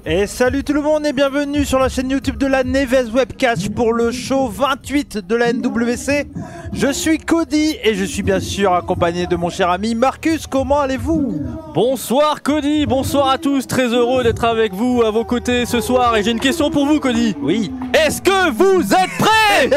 Et salut tout le monde et bienvenue sur la chaîne YouTube de la Nevez Webcast pour le show 28 de la NWC. Je suis Cody et je suis bien sûr accompagné de mon cher ami Marcus. Comment allez-vous? Bonsoir Cody, bonsoir à tous, très heureux d'être avec vous à vos côtés ce soir. Et j'ai une question pour vous Cody. Oui. Est-ce que vous êtes prêts?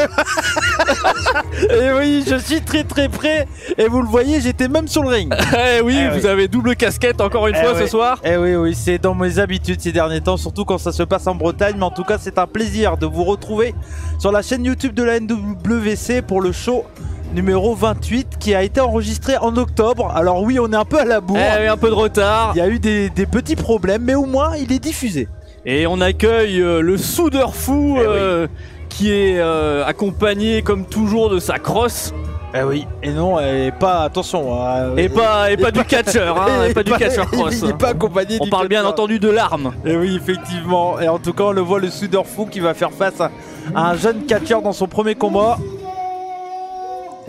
Et oui, je suis très prêt. Et vous le voyez, j'étais même sur le ring. Eh oui, vous avez double casquette encore une fois ce soir. Eh oui, c'est dans mes habitudes ces derniers temps, surtout quand ça se passe en Bretagne. Mais en tout cas, c'est un plaisir de vous retrouver sur la chaîne YouTube de la NWC pour le show numéro 28 qui a été enregistré en octobre. Alors oui, on est un peu à la bourre. Eh oui, un peu de retard. Il y a eu des petits problèmes, mais au moins, il est diffusé. Et on accueille le soudeur fou qui est accompagné comme toujours de sa crosse. Eh oui, et non, et pas, attention. Et pas du catcheur, hein, et pas du catcheur cross. Il n'est pas accompagné On parle bien entendu de l'arme. Et oui, effectivement. Et en tout cas, on le voit, le soudeur fou qui va faire face à un jeune catcheur dans son premier combat.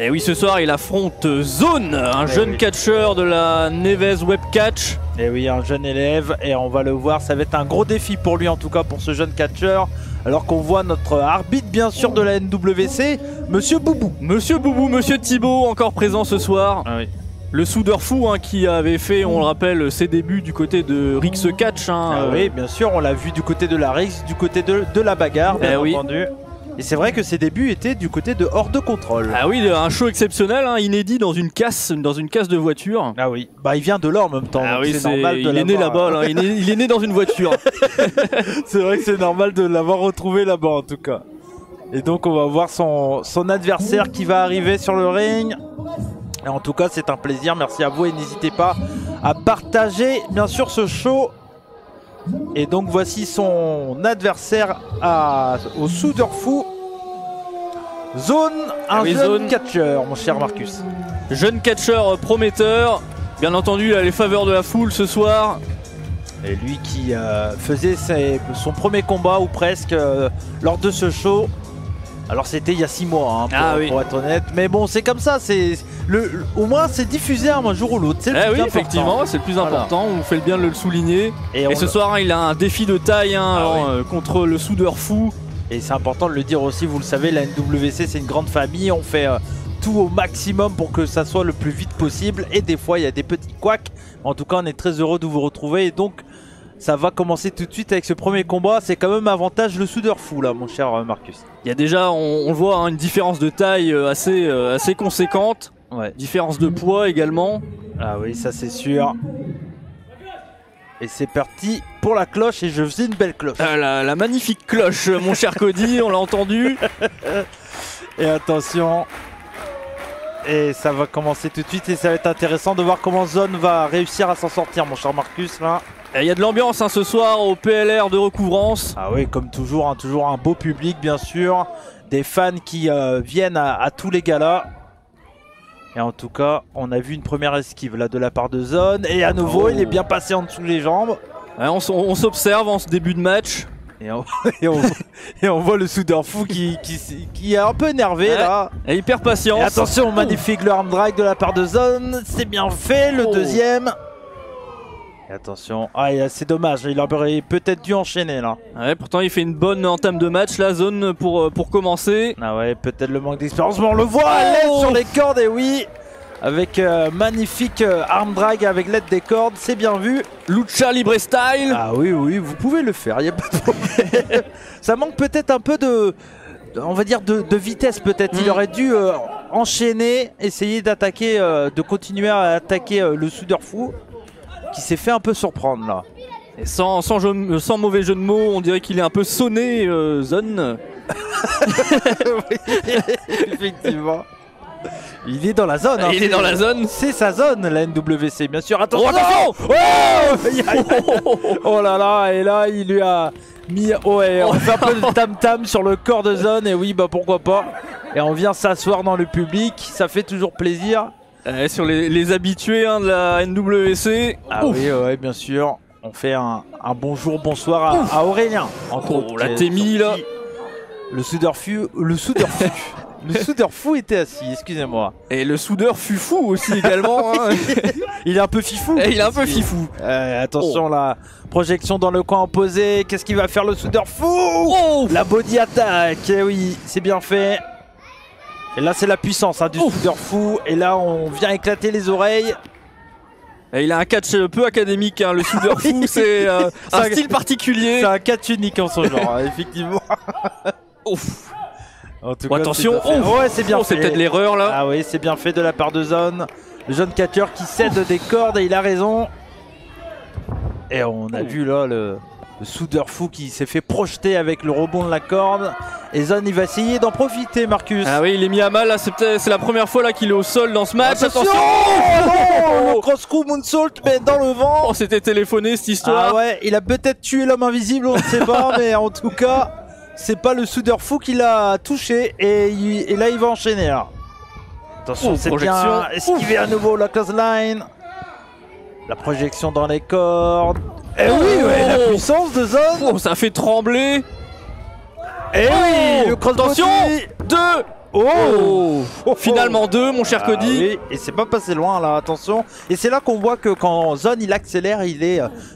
Et oui, ce soir, il affronte Zone, un jeune catcheur de la Nevez Webcatch. Et oui, un jeune élève, et on va le voir, ça va être un gros défi pour lui, en tout cas pour ce jeune catcheur. Alors qu'on voit notre arbitre, bien sûr, de la NWC, Monsieur Boubou. Monsieur Boubou, Monsieur Thibaut, encore présent ce soir. Ah oui. Le soudeur fou qui avait fait, on le rappelle, ses débuts du côté de Rix Catch. Oui, bien sûr, on l'a vu du côté de la Rix, du côté de la bagarre, bien entendu. Et c'est vrai que ses débuts étaient du côté de Hors de Contrôle. Ah oui, un show exceptionnel, inédit dans une casse de voiture. Ah oui, bah il vient de là en même temps. Ah oui, c'est normal de il est né là-bas, il est né dans une voiture. C'est vrai que c'est normal de l'avoir retrouvé là-bas en tout cas. Et donc on va voir son adversaire qui va arriver sur le ring. Et en tout cas c'est un plaisir, merci à vous et n'hésitez pas à partager bien sûr ce show. Et donc voici son adversaire au soudeur fou. Zone, un jeune catcheur, mon cher Marcus. Jeune catcheur prometteur. Bien entendu, il a les faveurs de la foule ce soir. Et lui qui faisait son premier combat ou presque lors de ce show. Alors c'était il y a 6 mois pour être honnête. Mais bon, c'est comme ça, au moins c'est diffusé un jour ou l'autre. Oui, effectivement, c'est le plus important, on fait bien de le souligner. Et ce soir, il a un défi de taille contre le soudeur fou. Et c'est important de le dire aussi, vous le savez, la NWC c'est une grande famille, on fait tout au maximum pour que ça soit le plus vite possible. Et des fois il y a des petits couacs. En tout cas, on est très heureux de vous retrouver. Et donc ça va commencer tout de suite avec ce premier combat. C'est quand même avantage le soudeur fou là, mon cher Marcus. Il y a déjà, on le voit, une différence de taille assez conséquente. Ouais. Différence de poids également. Ah oui, ça c'est sûr. Et c'est parti pour la cloche et je faisais une belle cloche. La magnifique cloche, mon cher Cody, on l'a entendu. Et attention. Et ça va commencer tout de suite et ça va être intéressant de voir comment Zone va réussir à s'en sortir, mon cher Marcus là. Il y a de l'ambiance ce soir au PLR de Recouvrance. Ah oui, comme toujours, toujours un beau public bien sûr. Des fans qui viennent à tous les galas. Et en tout cas, on a vu une première esquive là de la part de Zone. Et à nouveau, il est bien passé en dessous les jambes. On s'observe en ce début de match. Et on voit le soudeur fou qui est un peu énervé là. Et il perd patience. Et attention, magnifique le arm drag de la part de Zone. C'est bien fait, le deuxième. Et attention, c'est dommage, il aurait peut-être dû enchaîner là. Ouais, pourtant il fait une bonne entame de match, la Zone pour commencer. Ah ouais, peut-être le manque d'expérience, mais on le voit à l'aise sur les cordes, et oui. Avec magnifique arm drag avec l'aide des cordes, c'est bien vu. Lucha Libre Style. Ah oui, vous pouvez le faire, il n'y a pas de problème. Ça manque peut-être un peu on va dire de vitesse peut-être. Il aurait dû enchaîner, essayer d'attaquer, de continuer à attaquer le soudeur fou. Qui s'est fait un peu surprendre là. Et sans mauvais jeu de mots, on dirait qu'il est un peu sonné, Zone. Oui, effectivement. Il est dans la zone. Il est dans la zone. C'est sa zone, la NWC, bien sûr. Attention, oh là là, et là, il lui a mis... on fait un peu de tam-tam sur le corps de Zone. Et oui, bah pourquoi pas. Et on vient s'asseoir dans le public. Ça fait toujours plaisir. Sur les habitués de la NWC. Ah oui, bien sûr. On fait un bonjour, bonsoir à Aurélien. La Témi là. Le soudeur fou. Le soudeur fou était assis, excusez-moi. Et le soudeur fut fou aussi également. Hein. Il est un peu fifou. Et il est un peu fifou. Attention la projection dans le coin opposé. Qu'est-ce qu'il va faire le soudeur fou? La body attack. Eh oui, c'est bien fait. Et là c'est la puissance du soudeur fou. Et là on vient éclater les oreilles. Et il a un catch peu académique, hein. Le soudeur fou, c'est un style particulier. C'est un catch unique en son genre, effectivement. Ouf. En tout cas, attention, ouais, c'est bien fait. C'est peut-être l'erreur là. Ah oui, c'est bien fait de la part de Zone. Le jeune catcher qui cède des cordes et il a raison. Et on a vu là le soudeur fou qui s'est fait projeter avec le rebond de la corde. Et Zone il va essayer d'en profiter, Marcus. Ah oui, il est mis à mal là, c'est la première fois là qu'il est au sol dans ce match. Attention, le cross-screw moonsault mais dans le vent. Oh, c'était téléphoné cette histoire. Ah ouais, il a peut-être tué l'homme invisible, on ne sait pas, mais en tout cas, c'est pas le soudeur fou qui l'a touché et là il va enchaîner là. Attention, c'est bien esquivé à nouveau la close line. La projection dans les cordes. Et oui, ouais, la puissance de Zone. Oh, ça fait trembler. Et oui, le cross. Attention, 2. Finalement 2, mon cher Cody. Oui, et c'est pas passé loin là, attention. Et c'est là qu'on voit que quand Zone il accélère,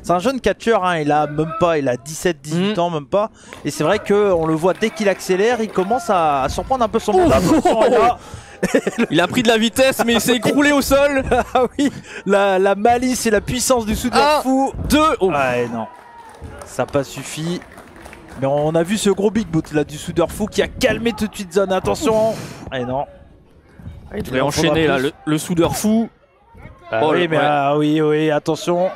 c'est un jeune catcher, hein, il a 17-18 ans même pas. Et c'est vrai qu'on le voit dès qu'il accélère, il commence à surprendre un peu son monde. Il a pris de la vitesse mais il s'est écroulé au sol. Ah oui, la malice et la puissance du soudeur fou. 2. Ouais non, ça n'a pas suffi. Mais on a vu ce gros big boot là du soudeur fou qui a calmé tout de suite Zone. Attention. Et non. Il devrait enchaîner là le soudeur fou. Oui, mais oui, attention.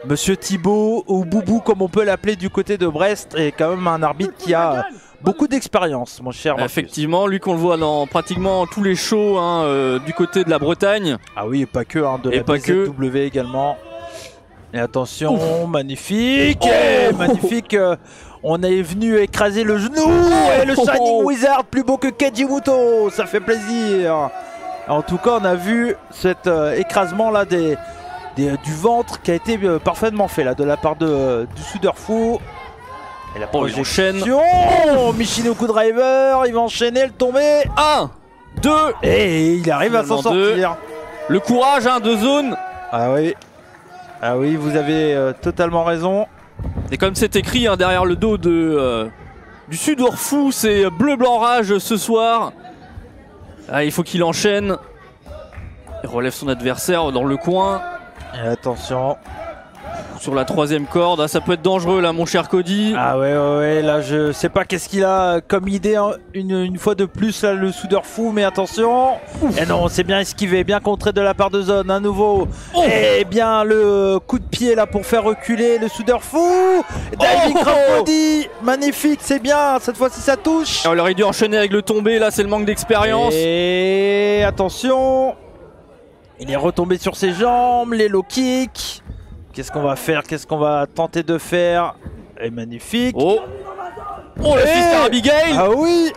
Monsieur Thibaut ou Boubou comme on peut l'appeler du côté de Brest est quand même un arbitre qui a beaucoup d'expérience, mon cher Marcus. Effectivement, lui qu'on le voit dans pratiquement tous les shows du côté de la Bretagne. Ah oui, et pas que, de la BZW également. Et attention, magnifique, magnifique. On est venu écraser le genou et le Shining Wizard plus beau que Kejimuto, ça fait plaisir. En tout cas, on a vu cet écrasement là du ventre qui a été parfaitement fait là de la part du soudeur fou. Et la projection, Michinoku Driver, il va enchaîner, le tomber. 1, 2, et il arrive à s'en sortir. Le courage de Zone. Ah oui, vous avez totalement raison. Et comme c'est écrit derrière le dos du soudeur fou, c'est bleu blanc rage ce soir. Il faut qu'il enchaîne. Il relève son adversaire dans le coin. Et attention. Sur la 3ème corde, ça peut être dangereux là mon cher Cody. Ah ouais, là je sais pas qu'est-ce qu'il a comme idée une fois de plus là, le soudeur fou, mais attention. Et non, c'est bien esquivé, bien contré de la part de Zone à nouveau. Et bien le coup de pied là pour faire reculer le soudeur fou. Diving Body, magnifique, c'est bien, cette fois-ci ça touche. On aurait dû enchaîner avec le tombé, là c'est le manque d'expérience. Et attention, il est retombé sur ses jambes, les low kicks. Qu'est-ce qu'on va faire? Qu'est-ce qu'on va tenter de faire? Et magnifique. Oh, le Sister Abigail. Ah oui.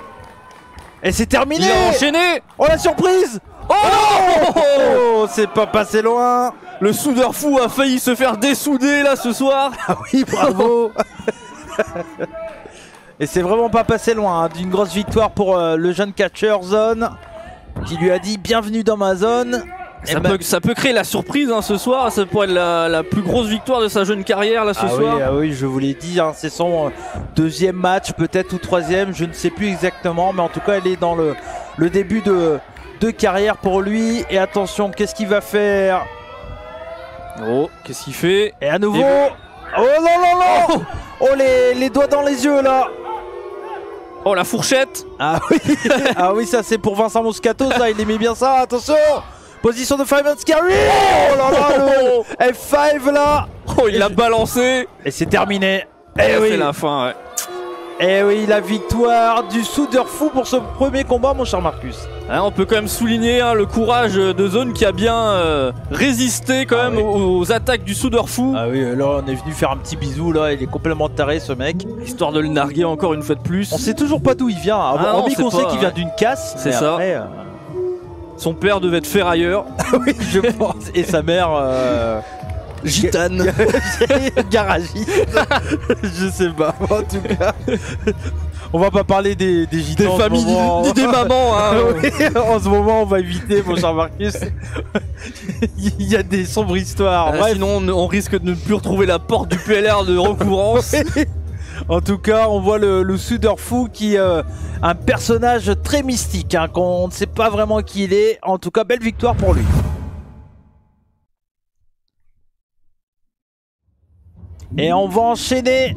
Et c'est terminé. Il a enchaîné. Oh la surprise. Oh, c'est pas passé loin. Le soudeur fou a failli se faire dessouder là ce soir. Ah oui, bravo. Et c'est vraiment pas passé loin d'une grosse victoire pour le jeune catcher Zone qui lui a dit bienvenue dans ma zone. Ça peut créer la surprise ce soir, ça pourrait être la plus grosse victoire de sa jeune carrière là ce soir. Oui, je vous l'ai dit, c'est son 2e match peut-être ou 3e, je ne sais plus exactement, mais en tout cas il est dans le début de carrière pour lui. Et attention, qu'est-ce qu'il va faire? Qu'est-ce qu'il fait? Et à nouveau, non. Oh les doigts dans les yeux là. Oh la fourchette. Ah oui, ça c'est pour Vincent Moscato, ça il aimait bien ça, attention. Position de Fireman Scary. Oh là là, le F5 là. Il l'a balancé. Et c'est terminé. Et oui, c'est la fin, ouais. Et oui, la victoire du soudeur fou pour ce premier combat, mon cher Marcus. On peut quand même souligner le courage de Zone qui a bien résisté quand même aux attaques du soudeur fou. Ah oui, là on est venu faire un petit bisou, là il est complètement taré ce mec. Histoire de le narguer encore une fois de plus. On sait toujours pas d'où il vient, hormis qu'on sait qu'il vient d'une casse. C'est ça. Après, son père devait être ferrailleur. Oui, je pense. Et sa mère... gitane. Garagiste. Je sais pas, en tout cas. On va pas parler des gitans. Des familles, ni des mamans. Hein. Oui, en ce moment, on va éviter, mon cher Marcus. Il y a des sombres histoires. Bref. Sinon, on risque de ne plus retrouver la porte du PLR de recouvrance. En tout cas, on voit le Sudorfu qui est un personnage très mystique, hein, qu'on ne sait pas vraiment qui il est. En tout cas, belle victoire pour lui. Et on va enchaîner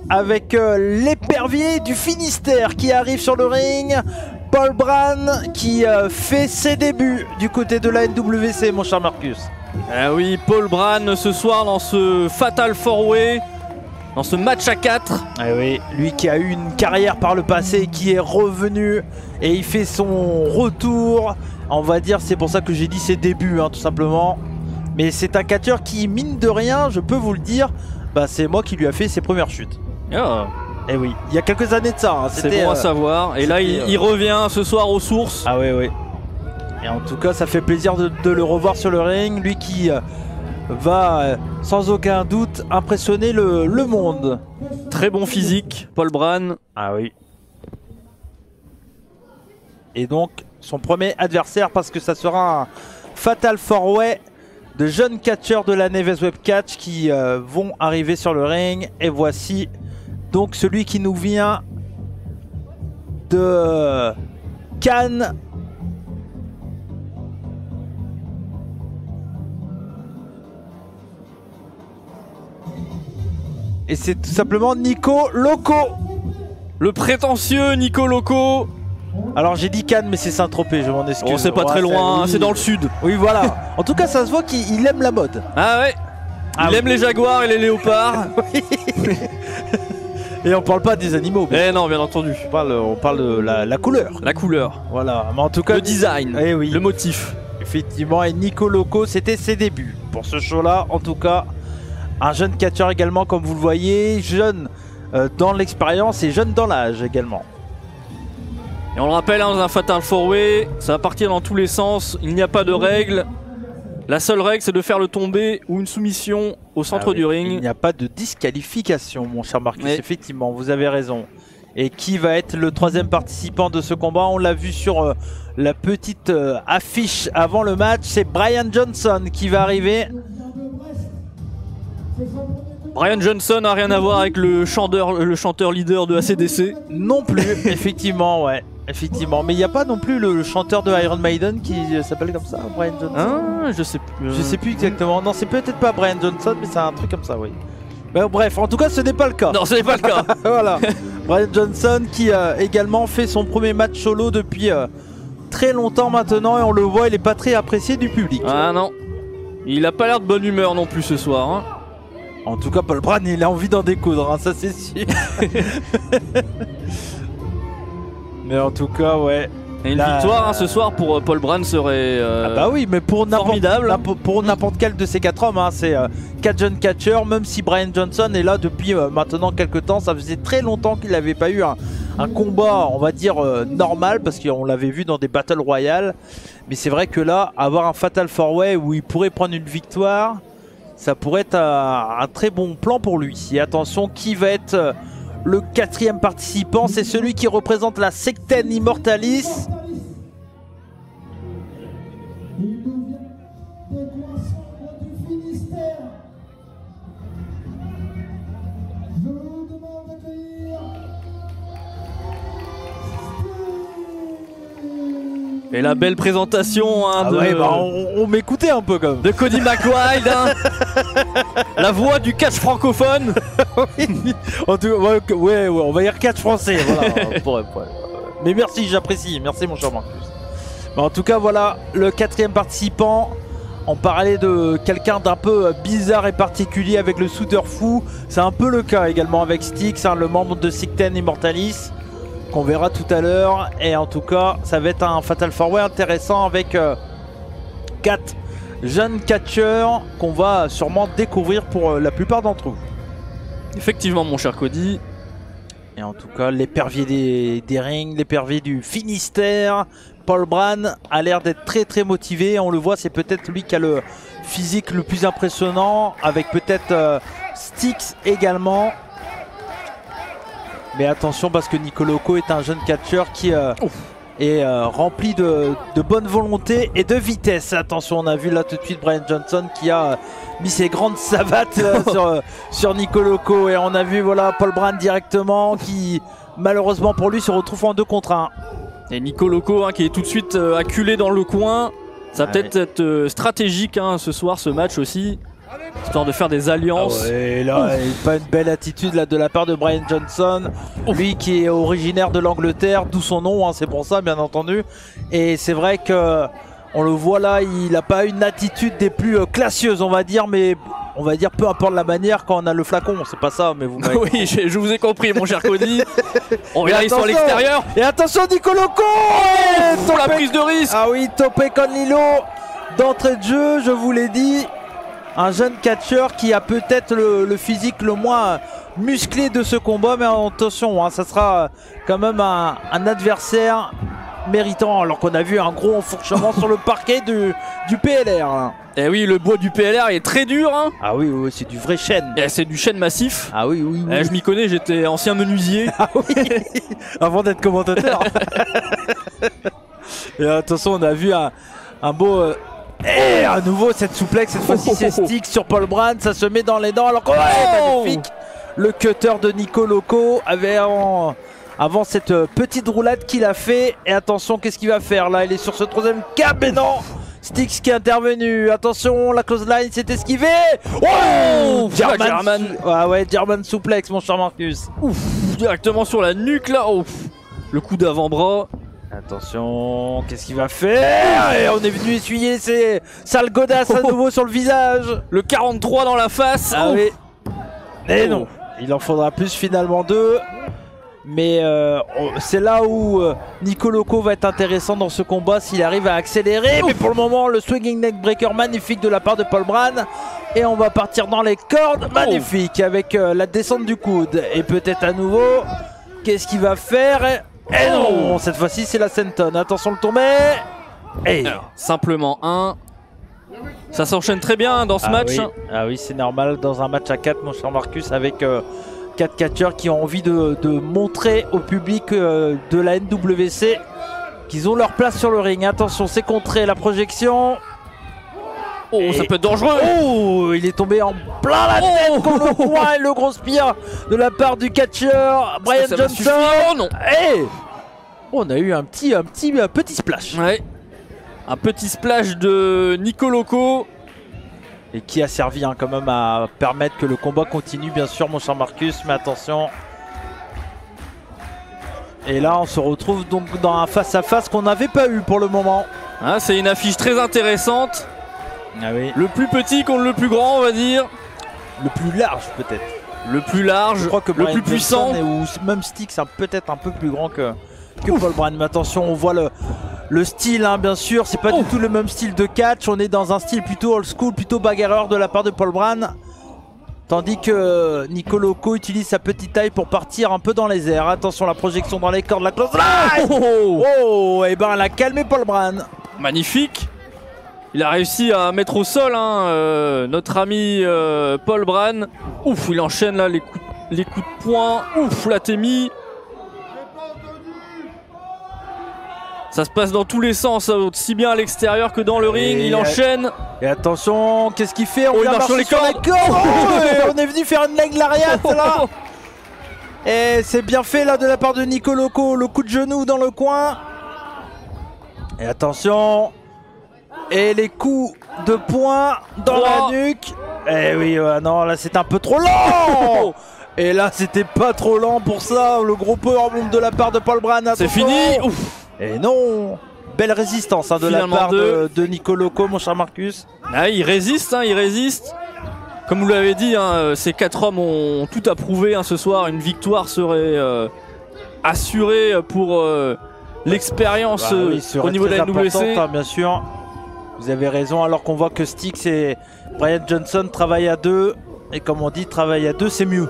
avec l'épervier du Finistère qui arrive sur le ring. Paul Brand qui fait ses débuts du côté de la NWC, mon cher Marcus. Ah oui, Paul Brand ce soir dans ce Fatal 4-Way, dans ce match à 4. Ah oui, lui qui a eu une carrière par le passé, qui est revenu et il fait son retour. On va dire, c'est pour ça que j'ai dit ses débuts, hein, tout simplement. Mais c'est un catcheur qui, mine de rien, je peux vous le dire, bah, c'est moi qui lui a fait ses premières chutes. Oh. Et oui, il y a quelques années de ça. Hein, c'est bon à savoir. Et là, il revient ce soir aux sources. Ah oui, oui. Et en tout cas, ça fait plaisir de le revoir sur le ring. Lui qui va, sans aucun doute, impressionner le monde. Très bon physique, Paul Brand. Ah oui. Et donc, son premier adversaire, parce que ça sera un Fatal 4-Way de jeunes catcheurs de la Neves Web Catch qui vont arriver sur le ring. Et voici donc celui qui nous vient de Cannes. Et c'est tout simplement Nico Loco. Le prétentieux Nico Loco. Alors j'ai dit Cannes, mais c'est Saint-Tropez, je m'en excuse. Oh, c'est pas très loin, oui. C'est dans le sud. Oui, voilà. En tout cas, ça se voit qu'il aime la mode. Ah ouais. Il aime les jaguars et les léopards. Oui. Et on parle pas des animaux. Eh non, bien entendu. On parle de la couleur. La couleur. Voilà. Mais en tout cas, le design. Eh oui. Le motif. Effectivement. Et Nico Loco, c'était ses débuts pour ce show-là. En tout cas, un jeune catcheur également, comme vous le voyez, jeune dans l'expérience et jeune dans l'âge également. Et on le rappelle, hein, dans un Fatal 4-Way, ça va partir dans tous les sens. Il n'y a pas de règle. La seule règle, c'est de faire le tombé ou une soumission au centre du ring. Il n'y a pas de disqualification, mon cher Marcus. Mais... effectivement, vous avez raison. Et qui va être le troisième participant de ce combat? On l'a vu sur la petite affiche avant le match. C'est Brian Johnson qui va arriver. Brian Johnson n'a rien à voir avec le chanteur leader de ACDC. Non plus, effectivement, ouais. Effectivement, mais il n'y a pas non plus le chanteur de Iron Maiden qui s'appelle comme ça, Brian Johnson. Ah, je sais plus. Je sais plus exactement. Non, c'est peut-être pas Brian Johnson, mais c'est un truc comme ça, oui. Mais bref, en tout cas, ce n'est pas le cas. Non, ce n'est pas le cas. Voilà. Brian Johnson qui a également fait son premier match solo depuis très longtemps maintenant, et on le voit, il n'est pas très apprécié du public. Ah non. Il n'a pas l'air de bonne humeur non plus ce soir. Hein. En tout cas, Paul Brand, il a envie d'en découdre, hein, ça c'est sûr. Mais en tout cas, ouais. Et une victoire hein, ce soir pour Paul Brand serait ah bah oui, mais pour n'importe quel de ces 4 hommes, hein, c'est 4 jeunes catcheurs, même si Brian Johnson est là depuis maintenant quelques temps. Ça faisait très longtemps qu'il n'avait pas eu un combat, on va dire, normal, parce qu'on l'avait vu dans des Battle Royale. Mais c'est vrai que là, avoir un Fatal 4-Way où il pourrait prendre une victoire, ça pourrait être un très bon plan pour lui. Et attention, qui va être le 4e participant? C'est celui qui représente la Secten Immortalis. Et la belle présentation hein, ouais, bah on m'écoutait un peu comme de Cody McWild hein. La voix du catch francophone. Oui. En tout cas, ouais, on va dire catch français voilà. Mais merci, j'apprécie, merci mon cher Marcus. Mais en tout cas voilà, le 4e participant. On parlait de quelqu'un d'un peu bizarre et particulier avec le Sudorfu. C'est un peu le cas également avec Styx, hein, le membre de Secten Immortalis, qu'on verra tout à l'heure. Et en tout cas, ça va être un Fatal 4-Way intéressant avec 4 jeunes catcheurs qu'on va sûrement découvrir pour la plupart d'entre vous. Effectivement, mon cher Cody. Et en tout cas, l'épervier des rings, l'épervier du Finistère, Paul Brand a l'air d'être très très motivé. On le voit, c'est peut-être lui qui a le physique le plus impressionnant, avec peut-être Styx également. Mais attention parce que Nico Loco est un jeune catcheur qui est rempli de bonne volonté et de vitesse. Attention, on a vu là tout de suite Brian Johnson qui a mis ses grandes savates sur Nico Loco. Et on a vu voilà Paul Brand directement qui malheureusement pour lui se retrouve en 2 contre 1. Et Nico Loco qui est tout de suite acculé dans le coin. Ça va peut-être être stratégique ce soir, ce match aussi. Histoire de faire des alliances. Et là, pas une belle attitude là, de la part de Brian Johnson. Lui qui est originaire de l'Angleterre, d'où son nom, c'est pour ça bien entendu. Et c'est vrai que on le voit là, il n'a pas une attitude des plus classieuses on va dire, mais on va dire peu importe la manière quand on a le flacon, c'est pas ça, mais vous m'avez Oui, je vous ai compris mon cher Cody. On verra sur l'extérieur. Et attention Nico Loco pour la prise de risque. Ah oui, topé con Lilo d'entrée de jeu, je vous l'ai dit. Un jeune catcheur qui a peut-être le physique le moins musclé de ce combat, mais attention, ça sera quand même un adversaire méritant, alors qu'on a vu un gros enfourchement sur le parquet du PLR. Et oui, le bois du PLR est très dur. Ah oui, oui, c'est du vrai chêne. C'est du chêne massif. Ah oui, oui, oui. Je m'y connais, j'étais ancien menuisier. Ah oui, avant d'être commentateur. Et attention, on a vu un beau... Et à nouveau cette souplesse, cette fois-ci c'est stick sur Paul Brand, ça se met dans les dents alors que magnifique. Le cutter de Nico Loco avait avant cette petite roulade qu'il a fait. Et attention, qu'est-ce qu'il va faire là? Il est sur ce 3ème cap, mais non, Styx qui est intervenu. Attention, la close line s'est esquivée. Oh, German. Ah ouais, German souplex mon cher Marcus. Ouf, directement sur la nuque là. Ouf. Le coup d'avant-bras. Attention, qu'est-ce qu'il va faire? Et on est venu essuyer ces sales godasses à nouveau sur le visage. Le 43 dans la face. Ah oui. Mais non, il en faudra plus finalement 2. Mais c'est là où Nico Loco va être intéressant dans ce combat s'il arrive à accélérer. Mais pour le moment, le swinging neckbreaker magnifique de la part de Paul Brand. Et on va partir dans les cordes, magnifique, avec la descente du coude. Et peut-être à nouveau, qu'est-ce qu'il va faire? Et non, cette fois-ci c'est la senton. Attention le tombé. Et simplement 1. Ça s'enchaîne très bien dans ce match. Oui. Ah oui, c'est normal dans un match à 4 mon cher Marcus, avec 4 catcheurs qui ont envie de montrer au public de la NWC qu'ils ont leur place sur le ring. Attention, c'est contré, la projection. Oh, ça peut être dangereux. Oh, il est tombé en plein la tête contre le coin et le gros spear de la part du catcheur Brian Johnson. Oh non. Et on a eu un petit splash. Ouais. Un petit splash de Nico Loco. Et qui a servi quand même à permettre que le combat continue, bien sûr, mon cher Marcus. Mais attention. Et là, on se retrouve donc dans un face-à-face qu'on n'avait pas eu pour le moment. C'est une affiche très intéressante. Ah oui. Le plus petit contre le plus grand, on va dire. Le plus large, peut-être. Le plus large, je crois que le plus puissant. Ou même Styx, peut-être un peu plus grand que Paul Brand. Mais attention, on voit le style, bien sûr. C'est pas du tout le même style de catch. On est dans un style plutôt old school, plutôt bagarreur de la part de Paul Brand. Tandis que Nico Loco utilise sa petite taille pour partir un peu dans les airs. Attention, la projection dans les cordes, la close line. Oh, et ben elle a calmé Paul Brand. Magnifique. Il a réussi à mettre au sol notre ami Paul Brand. Ouf, il enchaîne là les coups de poing. Ouf, la témie. Ça se passe dans tous les sens, aussi bien à l'extérieur que dans le ring. Il enchaîne. Et attention, qu'est-ce qu'il fait? Il marche sur les cordes. On est venu faire une leg lariat là. Et c'est bien fait là de la part de Nico Loco. Le coup de genou dans le coin. Et attention. Et les coups de poing dans la nuque. Eh oui, non, là c'est un peu trop lent. Et là c'était pas trop lent pour ça. Le gros powerbomb de la part de Paul Brand. C'est fini. Ouf. Et non. Belle résistance de la part de Nico Loco, mon cher Marcus. Il résiste, il résiste. Comme vous l'avez dit, ces 4 hommes ont tout approuvé ce soir. Une victoire serait assurée pour l'expérience au niveau de la NWC. Bien sûr. Vous avez raison, alors qu'on voit que Styx et Brian Johnson travaillent à 2. Et comme on dit, travailler à 2 c'est mieux.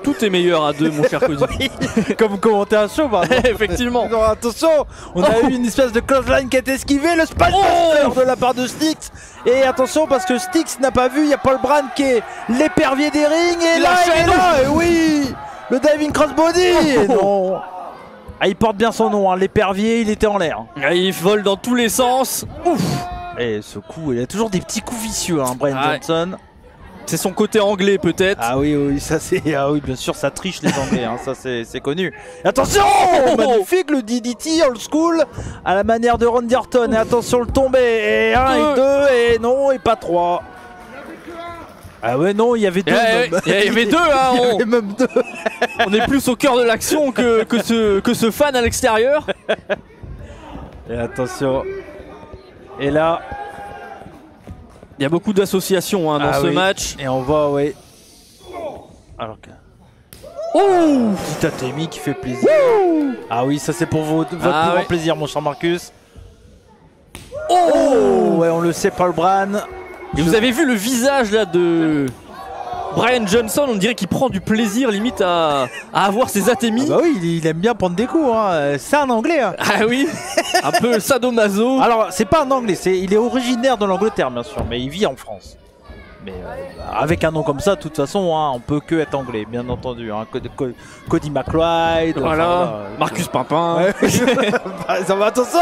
Tout est meilleur à 2 mon cher Cody. Oui, comme commenter un show. Effectivement. Non, attention, on a eu une espèce de close line qui a été esquivée. Le Spinebuster de la part de Styx. Et attention parce que Styx n'a pas vu, il y a Paul Brand qui est l'épervier des rings. Et là, il est là. Et oui, Le diving crossbody. Et non. Ah, il porte bien son nom, hein. L'épervier, il était en l'air. Ah, il vole dans tous les sens. Ouf. Et ce coup, il a toujours des petits coups vicieux, hein, Brian Johnson. C'est son côté anglais peut-être. Ah oui, oui, ça c'est. Ah oui, bien sûr, ça triche les Anglais, hein, ça c'est connu. Et attention, magnifique le DDT old school à la manière de Randy Orton. Et attention le tombé. Et 1 et 2 et non et pas 3. Ah ouais, non, il y avait 2. Il y avait 2, hein. Il y avait même 2. On est plus au cœur de l'action que ce fan à l'extérieur. Et attention. Et là. Il y a beaucoup d'associations, hein, dans ce match. Et on voit, ouais. Alors que. Oh, petit Atemi qui fait plaisir. Ah oui, ça c'est pour votre plus grand plaisir, mon cher Marcus. Oh, ouais, on le sait, Paul Bryan. Et vous avez vu le visage là de Brian Johnson, on dirait qu'il prend du plaisir limite à avoir ses Atemi. Ah bah oui, il aime bien prendre des coups, hein. C'est un Anglais. Hein. Ah oui, un peu sadomaso. Alors, c'est pas un Anglais, il est originaire de l'Angleterre, bien sûr, mais il vit en France. Mais avec un nom comme ça, de toute façon, hein, on peut que être anglais, bien entendu. Hein. Cody McLeod, voilà. Marcus Pimpin. Ouais. Ça va, attention.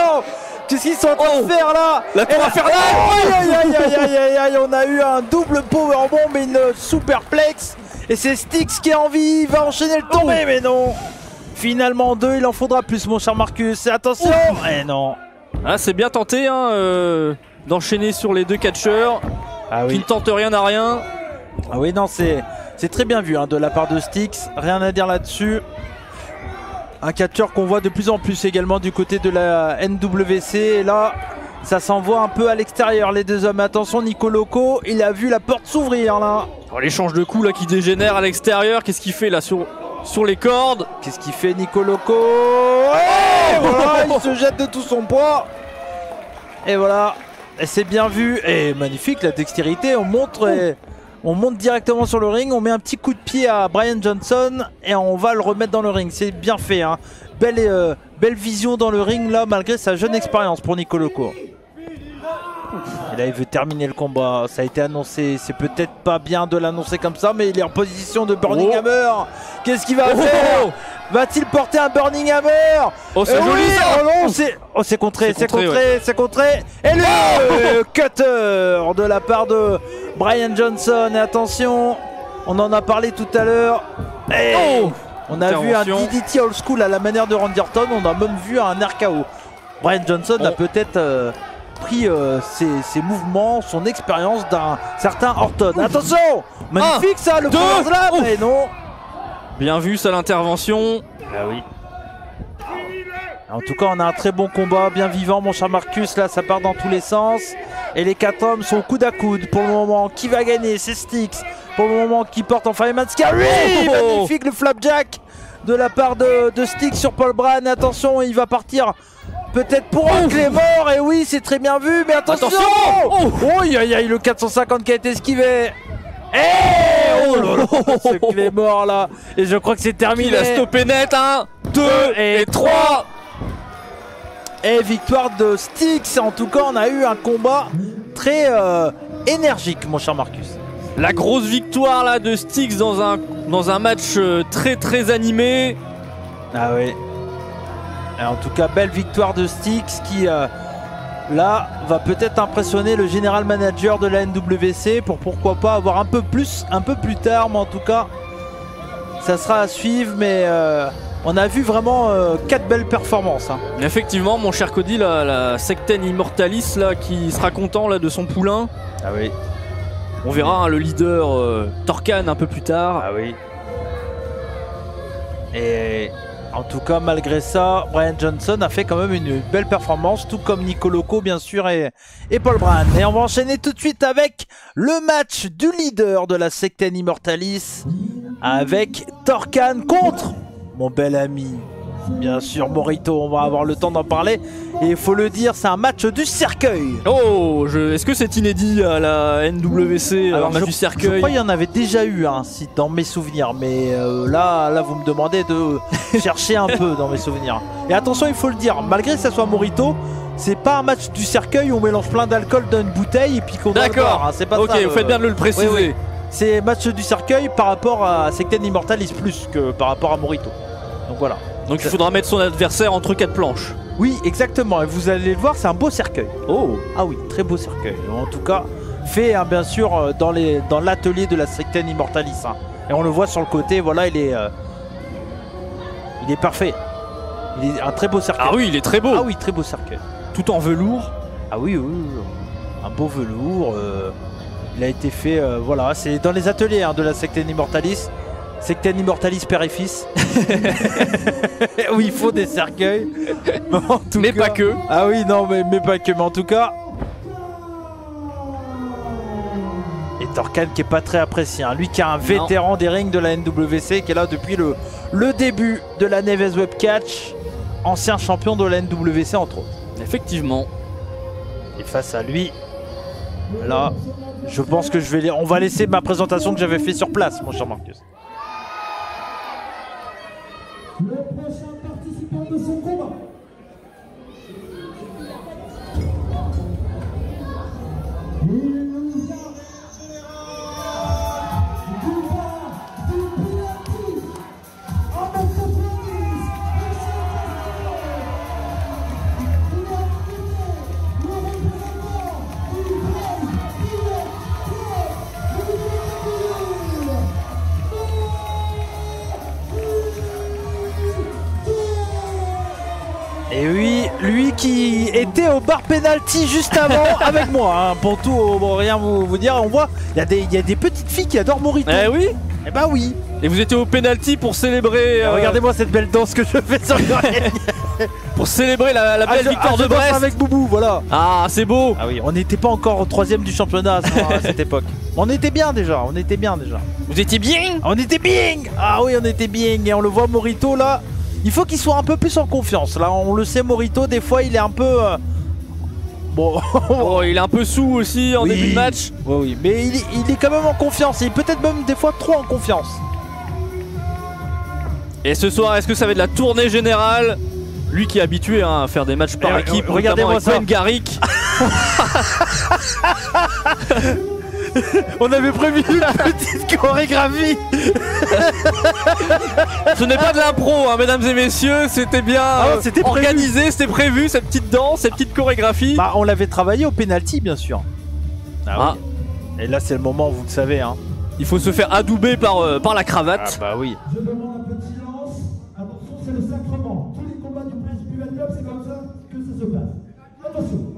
Qu'est-ce qu'ils sont en train de faire là? La croix infernale. Aïe, on a eu un double powerbomb et une superplex. Et c'est Styx qui est en vie, il va enchaîner le tombé, mais non. Finalement 2, il en faudra plus, mon cher Marcus. Et attention. Et non. Ah, c'est bien tenté, hein, d'enchaîner sur les 2 catcheurs. Ah oui. Qui ne tente rien à rien. Ah oui, non, c'est très bien vu, hein, de la part de Styx. Rien à dire là-dessus. Un catcheur qu'on voit de plus en plus également du côté de la NWC. Et là, ça s'envoie un peu à l'extérieur, les deux hommes. Attention, Nico Loco, il a vu la porte s'ouvrir là. Oh, l'échange de coups là qui dégénère à l'extérieur. Qu'est-ce qu'il fait là sur les cordes? Qu'est-ce qu'il fait, Nico Loco? Et voilà, il se jette de tout son poids. Et voilà. Et c'est bien vu. Et magnifique la dextérité. On monte directement sur le ring. On met un petit coup de pied à Brian Johnson. Et on va le remettre dans le ring. C'est bien fait. Hein. Belle vision dans le ring là, malgré sa jeune expérience pour Nico Loco. Et là, il veut terminer le combat. Ça a été annoncé. C'est peut-être pas bien de l'annoncer comme ça, mais il est en position de Burning Hammer. Qu'est-ce qu'il va faire? Va-t-il porter un Burning Hammer? Oh, c'est joli ça. Oh non, c'est contré, c'est contré. Et le cutter de la part de Brian Johnson. Et attention, on en a parlé tout à l'heure. On a vu un DDT old school à la manière de Randy Orton. On a même vu un RKO. Brian Johnson a peut-être pris ses mouvements, son expérience d'un certain Orton. Attention, magnifique ça, le power slam. Et non. Bien vu ça, l'intervention. Ah oui. En tout cas, on a un très bon combat, bien vivant, mon cher Marcus. Là, ça part dans tous les sens. Et les 4 hommes sont coude à coude pour le moment. Qui va gagner? C'est Styx. Pour le moment, qui porte en Fireman Scary. Magnifique le flapjack de la part de Styx sur Paul Bryan. Attention, il va partir peut-être pour un Claymore. Et oui, c'est très bien vu. Mais attention. Le 450 qui a été esquivé. Oh là là, ce Claymore là. Et je crois que c'est terminé. Il a stoppé net. 1, 2 et 3. Et victoire de Styx. En tout cas, on a eu un combat très énergique, mon cher Marcus. La grosse victoire là de Styx dans un match très animé. Ah oui. Et en tout cas, belle victoire de Styx qui là va peut-être impressionner le général manager de la NWC pour pourquoi pas avoir un peu plus tard. Mais en tout cas, ça sera à suivre. Mais on a vu vraiment 4 belles performances. Hein. Effectivement, mon cher Cody, la Secten Immortalis là, qui sera content là, de son poulain. Ah oui. On verra hein, le leader Torkan un peu plus tard. Ah oui. Et en tout cas, malgré ça, Brian Johnson a fait quand même une belle performance, tout comme Nico Loco bien sûr et Paul Bryan. Et on va enchaîner tout de suite avec le match du leader de la Secten Immortalis avec Torkan contre mon bel ami, bien sûr, Morito. On va avoir le temps d'en parler. Et il faut le dire, c'est un match du cercueil. Oh, est-ce que c'est inédit à la NWC, un match du cercueil? Je crois qu'il y en avait déjà eu, hein, dans mes souvenirs. Mais là, vous me demandez de chercher un peu dans mes souvenirs. Et attention, il faut le dire, malgré que ça soit Morito, c'est pas un match du cercueil où on mélange plein d'alcool dans une bouteille et puis qu'on doit le boire, hein, c'est pas ça. Ok, vous faites bien de le préciser. Oui. c'est match du cercueil par rapport à Secten Immortalis plus que par rapport à Morito. Donc voilà. Donc il faudra mettre son adversaire entre 4 planches. Oui, exactement. Et vous allez le voir, c'est un beau cercueil. Oh. Ah oui, très beau cercueil. En tout cas, fait hein, bien sûr dans l'atelier de la Secten Immortalis. Hein. Et on le voit sur le côté, voilà, il est parfait. Il est un très beau cercueil. Ah oui, il est très beau. Ah oui, très beau cercueil. Tout en velours. Ah oui, oui, oui. Un beau velours. Il a été fait, voilà, c'est dans les ateliers hein, de la Secten Immortalis. Secten Immortalis père et fils. Oui, il faut des cercueils. Mais pas que. Ah oui, non, mais pas que. Mais en tout cas. Et Torkan qui est pas très apprécié. Hein. Lui qui est un vétéran des rings de la NWC, qui est là depuis le début de la Neves Web Catch. Ancien champion de la NWC entre autres. Effectivement. Et face à lui, là, je pense que on va laisser ma présentation que j'avais fait sur place, mon cher Marcus. Le prochain participant de ce combat. Il nous a Et oui, lui qui était au bar penalty juste avant avec moi, hein, pour tout rien vous dire. On voit, il y a des petites filles qui adorent Morito. Eh oui. Eh bah oui. Et vous étiez au penalty pour célébrer. Regardez-moi cette belle danse que je fais sur le ring. Pour célébrer la belle victoire de Brest. Avec Boubou, voilà. Ah, c'est beau. Ah oui, on n'était pas encore au 3ème du championnat à cette époque. On était bien déjà, Vous étiez bien. On était bien. Ah oui, on était bien. Et on le voit Morito là. Il faut qu'il soit un peu plus en confiance. Là, on le sait, Morito, des fois, il est un peu... Bon... Oh, il est un peu sous aussi en début de match. Oui, oui. Mais il est quand même en confiance. Il est peut-être même des fois trop en confiance. Et ce soir, est-ce que ça va être la tournée générale? Lui qui est habitué hein, à faire des matchs par équipe. Regardez-moi ça. Gwen Garrick. On avait prévu une petite chorégraphie. Ce n'est pas de l'impro, hein, mesdames et messieurs. C'était bien c'était organisé, c'était prévu, cette petite danse, cette petite chorégraphie. Bah, on l'avait travaillé au penalty, bien sûr. Ah. Oui. Et là, c'est le moment, vous le savez. Hein. Il faut se faire adouber par la cravate. Ah bah oui. Je demande un peu de silence. Attention, c'est le sacrement. Tous les combats du Prince Duel Club, c'est comme ça que ça se passe. Attention.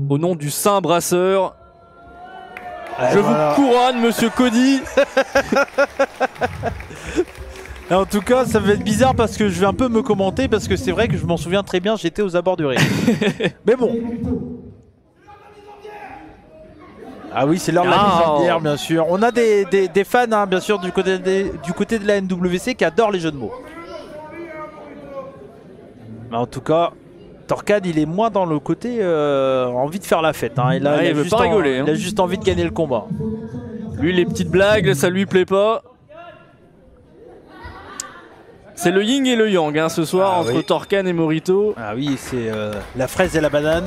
Au nom du Saint Brasseur, je vous couronne, monsieur Cody. Et en tout cas, ça va être bizarre parce que je vais un peu me commenter parce que c'est vrai que je m'en souviens très bien, j'étais aux abords du ring. Mais bon. Ah oui, c'est l'heure de la mise en bière, bien sûr. On a des fans, hein, bien sûr, du côté de la NWC qui adorent les jeux de mots. Mais en tout cas, Torkan, il est moins dans le côté envie de faire la fête. Hein. Il veut pas rigoler. Il a juste envie de gagner le combat. Lui, les petites blagues, ça lui plaît pas. C'est le yin et le yang hein, ce soir entre Torkan et Morito. Ah oui, c'est la fraise et la banane.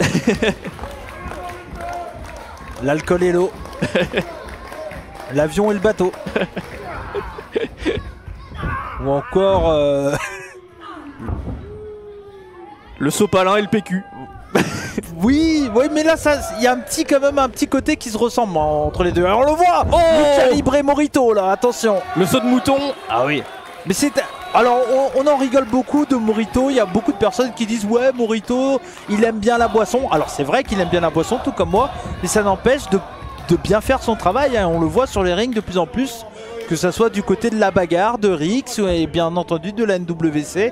L'alcool et l'eau. L'avion et le bateau. Ou encore... le sopalin et le PQ. oui, mais là, il y a quand même un petit côté qui se ressemble entre les deux. Alors on le voit, le calibré Morito là, attention. Le saut de mouton. Ah oui. Mais c'est... Alors on en rigole beaucoup de Morito, il y a beaucoup de personnes qui disent ouais Morito, il aime bien la boisson. Alors c'est vrai qu'il aime bien la boisson tout comme moi, mais ça n'empêche de bien faire son travail. Hein. On le voit sur les rings de plus en plus, que ça soit du côté de la bagarre, de Rix et bien entendu de la NWC.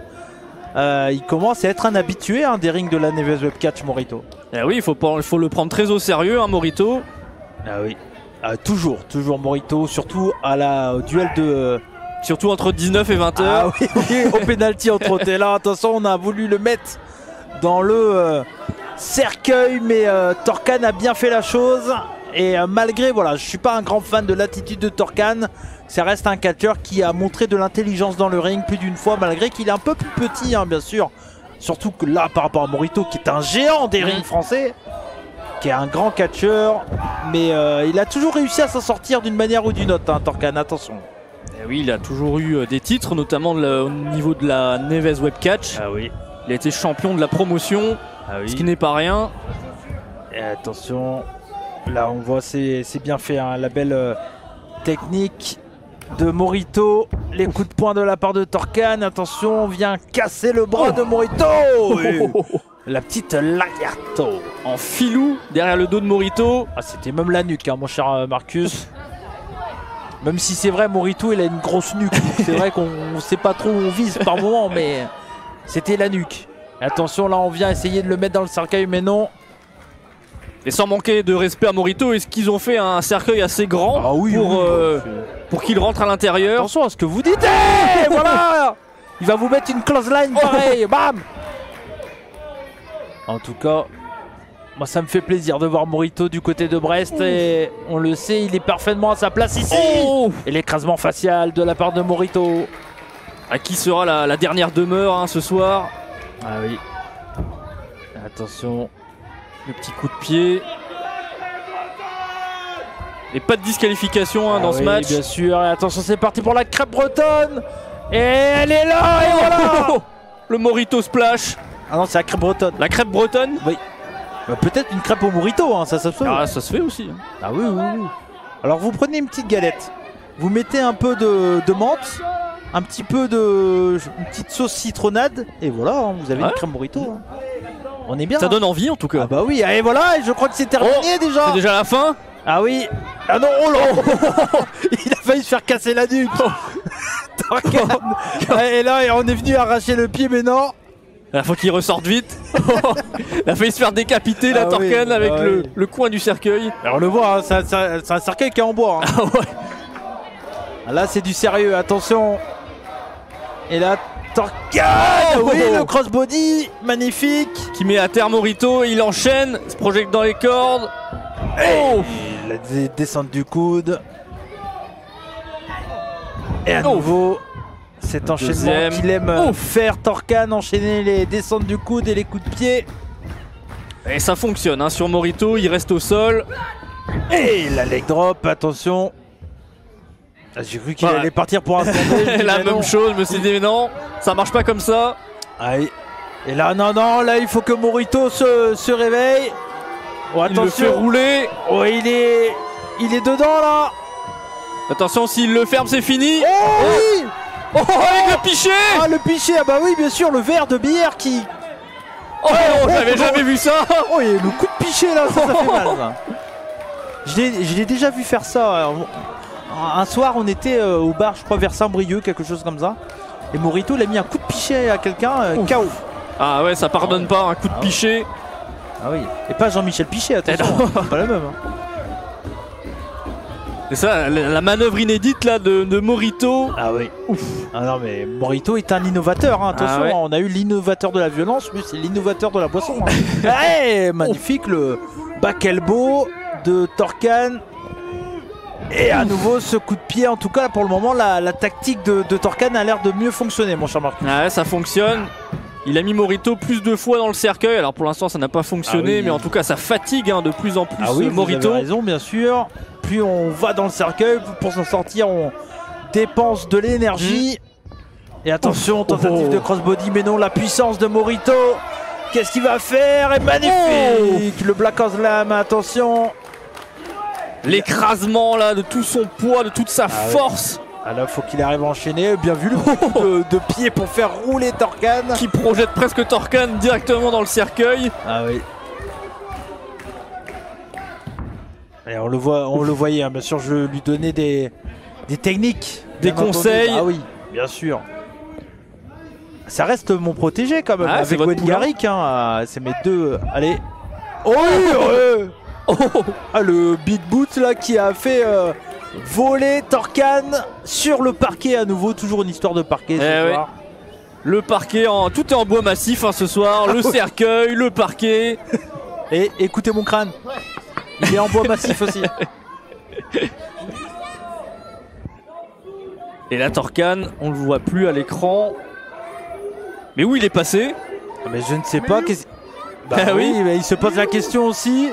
Il commence à être un habitué hein, des rings de la Neves Web Catch, Morito. Eh oui, il faut le prendre très au sérieux, hein, Morito. Ah oui, toujours Morito, surtout au duel de... Surtout entre 19 et 20h. Ah oui, au penalty entre autres. Et là, attention, on a voulu le mettre dans le cercueil, mais Torkan a bien fait la chose. Et malgré, voilà, je suis pas un grand fan de l'attitude de Torkan. Ça reste un catcheur qui a montré de l'intelligence dans le ring plus d'une fois, malgré qu'il est un peu plus petit, hein, bien sûr. Surtout que là, par rapport à Morito, qui est un géant des rings français. qui est un grand catcheur, mais il a toujours réussi à s'en sortir d'une manière ou d'une autre, hein, Torcan, attention. Et oui, il a toujours eu des titres, notamment au niveau de la Neves Web Catch. Ah oui. Il a été champion de la promotion, ce qui n'est pas rien. Et attention, là on voit c'est bien fait, hein, la belle technique de Morito, les coups de poing de la part de Torcan. Attention, on vient casser le bras de Morito. La petite Lagarto en filou derrière le dos de Morito. Ah, c'était même la nuque, hein, mon cher Marcus. Même si c'est vrai, Morito il a une grosse nuque. C'est vrai qu'on ne sait pas trop où on vise par moment, mais c'était la nuque. Attention, là on vient essayer de le mettre dans le cercueil, mais non. Et sans manquer de respect à Morito, est-ce qu'ils ont fait un cercueil assez grand pour qu'il rentre à l'intérieur? Attention à ce que vous dites. Voilà. Il va vous mettre une close line pareil. Bam. En tout cas, moi ça me fait plaisir de voir Morito du côté de Brest. Et on le sait, il est parfaitement à sa place ici. Et l'écrasement facial de la part de Morito. À qui sera la dernière demeure, hein, ce soir? Ah oui. Attention. Le petit coup de pied. Et pas de disqualification, hein, dans ce match. Bien sûr. Et attention, c'est parti pour la crêpe bretonne. Et elle est là. Et voilà. Le Morito splash. Ah non, c'est la crêpe bretonne. La crêpe bretonne? Oui. Bah, peut-être une crêpe au Morito, hein, ça se fait. Ah, ça se fait aussi. Ah oui, oui, oui. Alors vous prenez une petite galette. Vous mettez un peu de menthe. Un petit peu une petite sauce citronnade. Et voilà, hein, vous avez une crème Morito. Hein. On est bien. Ça hein. donne envie en tout cas. Ah bah oui, et voilà, et je crois que c'est terminé déjà. C'est déjà la fin. Ah oui. Ah non, oh là. Il a failli se faire casser la nuque. Et là, on est venu arracher le pied, mais non. Il faut qu'il ressorte vite. Il a failli se faire décapiter la Torcan avec le coin du cercueil. Alors on le voit, hein, c'est un cercueil qui est en bois. Hein. Ah ouais. Là c'est du sérieux, attention. Et là, Torcan, oui, le crossbody, magnifique. Qui met à terre Morito, il enchaîne, se projette dans les cordes. Et la descente du coude. Et à nouveau, cet enchaînement qu'il aime faire, Torcan, enchaîner les descentes du coude et les coups de pied. Et ça fonctionne, hein, sur Morito, il reste au sol. Et la leg drop, attention. J'ai cru qu'il allait partir pour un sondage. La même chose, je me suis dit mais non, ça marche pas comme ça. Allez. Et là, non, là il faut que Morito se réveille. Oh, attention. Il le fait rouler. Oh, il est dedans là. Attention, s'il le ferme, c'est fini. Oh, oui. Avec le pichet. Ah, le pichet, ah bah oui, bien sûr, le verre de bière qui... Oh, j'avais jamais vu ça. Oh, il y a le coup de pichet là, ça fait mal ça. Je l'ai déjà vu faire ça. Un soir, on était au bar, je crois, vers Saint-Brieuc, quelque chose comme ça. Et Morito, il a mis un coup de pichet à quelqu'un, KO. Ah ouais, ça pardonne pas, un coup de pichet. Ah oui, et pas Jean-Michel Pichet, attention, c'est pas la même. Hein. C'est ça, la manœuvre inédite là de Morito. Ah oui. Ouf. Ah non mais Morito est un innovateur, hein. Attention, hein, on a eu l'innovateur de la violence, lui c'est l'innovateur de la boisson. Hein. Ouais, magnifique le back elbow de Torcan. Et à nouveau ce coup de pied, en tout cas pour le moment la tactique de Torcan a l'air de mieux fonctionner, mon cher Marc. Ah ouais, ça fonctionne. Il a mis Morito plus de fois dans le cercueil, alors pour l'instant ça n'a pas fonctionné, mais en tout cas ça fatigue hein, de plus en plus Morito. Vous avez raison, bien sûr. Plus on va dans le cercueil, pour s'en sortir on dépense de l'énergie. Et attention, tentative de crossbody, mais non, la puissance de Morito. Qu'est-ce qu'il va faire? Et magnifique, le Black Slam, attention. L'écrasement là de tout son poids, de toute sa force. Oui. Ah là, faut qu'il arrive à enchaîner. Bien vu le coup de pied pour faire rouler Torcan. Qui projette presque Torcan directement dans le cercueil. Ah oui. Et on le voyait, hein. Bien sûr, je lui donnais des techniques. Des conseils. Ah oui, bien sûr. Ça reste mon protégé quand même, avec Gwen Garrick. Hein. C'est mes deux. Allez. Oh oui, ah, le Big Boot là qui a fait... voler Torcan sur le parquet à nouveau, toujours une histoire de parquet ce soir. Le parquet, tout est en bois massif hein, ce soir, le cercueil, le parquet. Et écoutez mon crâne, il est en bois massif aussi. Et là Torcan, on le voit plus à l'écran. Mais où il est passé? Mais je ne sais pas. Bah oui, mais il se pose la question aussi.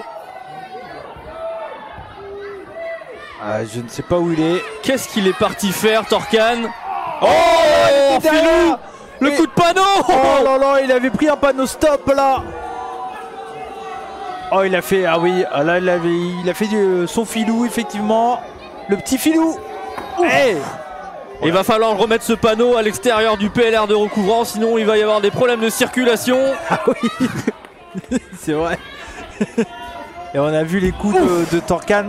Je ne sais pas où il est. Qu'est-ce qu'il est parti faire, Torkan? Oh, Filou, le coup de panneau. Oh là là, il avait pris un panneau stop là. Oh, il a fait, ah oui, là il a fait son filou effectivement. Le petit filou. Hey. Il va falloir remettre ce panneau à l'extérieur du PLR de recouvrant, sinon il va y avoir des problèmes de circulation. Ah oui, c'est vrai. Et on a vu les coups de Torkan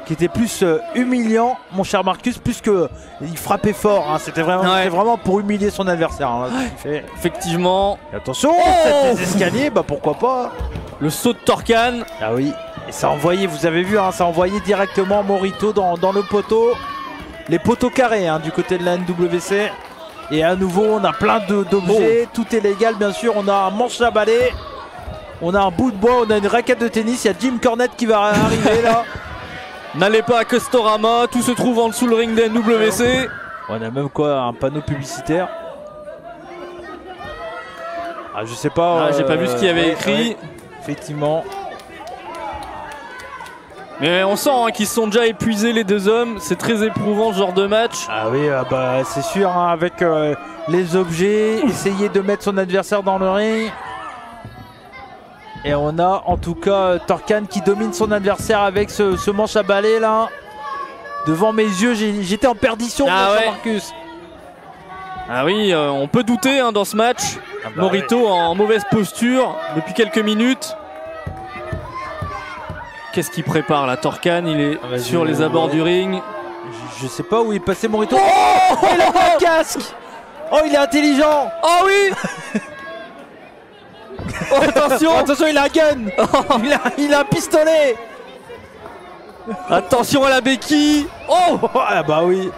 qui étaient plus humiliants, mon cher Marcus, plus que il frappait fort. Hein. C'était vraiment pour humilier son adversaire. Hein, fait. Effectivement. Et attention, des escaliers, bah pourquoi pas. Le saut de Torkan. Ah oui. Et ça envoyait, vous avez vu, hein, ça envoyait directement Morito dans le poteau. Les poteaux carrés hein, du côté de la NWC. Et à nouveau, on a plein d'objets. Tout est légal, bien sûr. On a un manche à balai. On a un bout de bois. On a une raquette de tennis. Il y a Jim Cornette qui va arriver là. N'allez pas à Custorama. Tout se trouve en dessous le ring de NWC. On a même quoi, un panneau publicitaire. Ah, je sais pas. J'ai pas vu ce qu'il y avait écrit. Ouais, effectivement. Mais on sent hein, qu'ils se sont déjà épuisés les deux hommes. C'est très éprouvant ce genre de match. Ah oui, bah, c'est sûr, hein, avec les objets, essayer de mettre son adversaire dans le ring. Et on a en tout cas Torkan qui domine son adversaire avec ce manche à balai là. Devant mes yeux, j'étais en perdition, Marcus. Ah oui, on peut douter hein, dans ce match. Morito en mauvaise posture depuis quelques minutes. Qu'est-ce qu'il prépare là, Torkan? Il est sur les abords du ring. Je sais pas où est passé Morito. Oh, il a pas de casque. Oh, il est intelligent. Oh oui. Oh, attention. Attention, il a un gun. Il a un pistolet. Attention à la béquille. Oh, ah bah oui.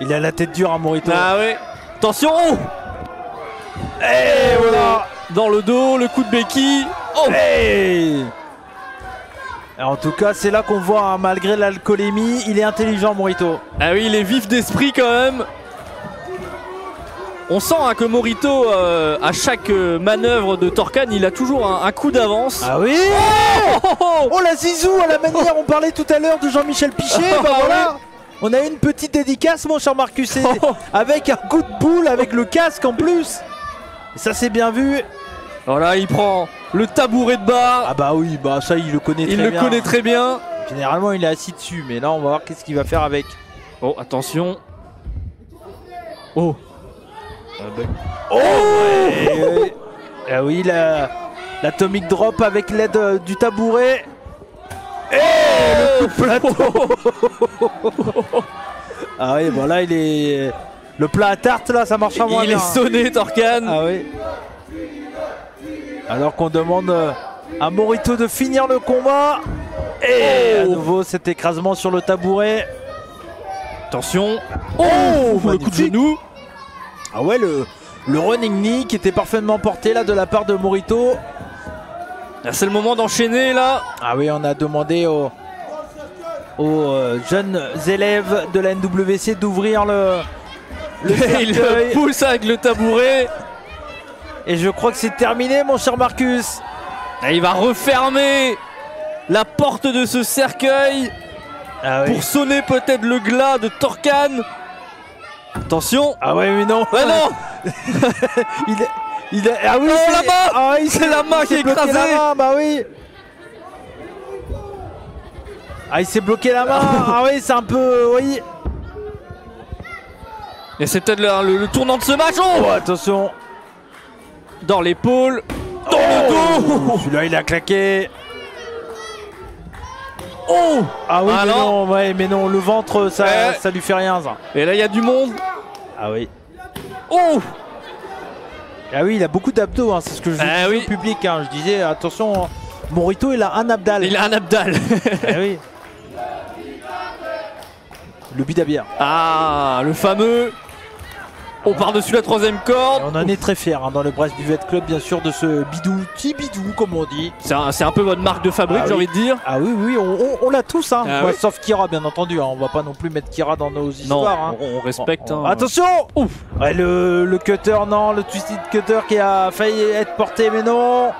Il a la tête dure à Morito. Ah oui. Attention. Et voilà. Dans le dos, le coup de béquille. Oh. Hey. En tout cas, c'est là qu'on voit, hein, malgré l'alcoolémie, il est intelligent, Morito. Ah oui, il est vif d'esprit quand même. On sent hein, que Morito, à chaque manœuvre de Torkan, il a toujours un coup d'avance. Ah oui. Oh la zizou, à la manière, on parlait tout à l'heure de Jean-Michel Pichet. Bah voilà. On a une petite dédicace, mon cher Marcus, avec un coup de boule, avec le casque en plus. Et ça, c'est bien vu. Voilà, il prend le tabouret de bar. Ah bah oui, bah ça il le connaît très bien. Il le connaît très bien. Généralement il est assis dessus, mais là on va voir qu'est-ce qu'il va faire avec. Oh, attention. Oh. Oh ouais. Ah oui, l'atomic drop avec l'aide du tabouret. Et le coup de plateau. Ah oui, bon là il est... Le plat à tarte là, ça marche à moins bien. Il est sonné, Torkan. Ah oui. Alors qu'on demande à Morito de finir le combat. Et à nouveau cet écrasement sur le tabouret. Attention. Oh, le coup de genou. Ah ouais, le running knee qui était parfaitement porté là de la part de Morito. C'est le moment d'enchaîner là. Ah oui, on a demandé aux jeunes élèves de la NWC d'ouvrir le il le pousse avec le tabouret. Et je crois que c'est terminé, mon cher Marcus. Et il va refermer la porte de ce cercueil pour sonner peut-être le glas de Torkan. Attention. Ah ouais, mais non. Ouais, non. Ah oui, c'est la main. Ah oui, c'est la main qui est écrasée. La main, bah oui. Ah, il s'est bloqué la main. Ah oui, c'est un peu... Oui. Et c'est peut-être le tournant de ce match. Oh, attention. Dans l'épaule. Dans le dos. Celui-là, il a claqué. Oh. Ah oui, mais non, ouais, mais non, le ventre, ça lui fait rien, ça. Et là, il y a du monde. Ah oui. Oh. Ah oui, il a beaucoup d'abdos, hein, c'est ce que je dis au public. Hein. Je disais, attention, hein. Morito, il a un abdal. Il a un abdal. Ah oui. Le bidabière. Ah, le fameux. On part dessus la troisième corde. Et on en est très fiers hein, dans le Brest Buvette Club, bien sûr, de ce petit bidou, comme on dit. C'est un peu votre marque de fabrique, j'ai envie de dire. Ah oui, oui, on l'a tous, hein. Ouais, sauf Kira, bien entendu. Hein. On va pas non plus mettre Kira dans nos histoires. Non, on respecte. Hein. Attention. Ouf. Ouais, le cutter, non, le twisted cutter qui a failli être porté, mais non.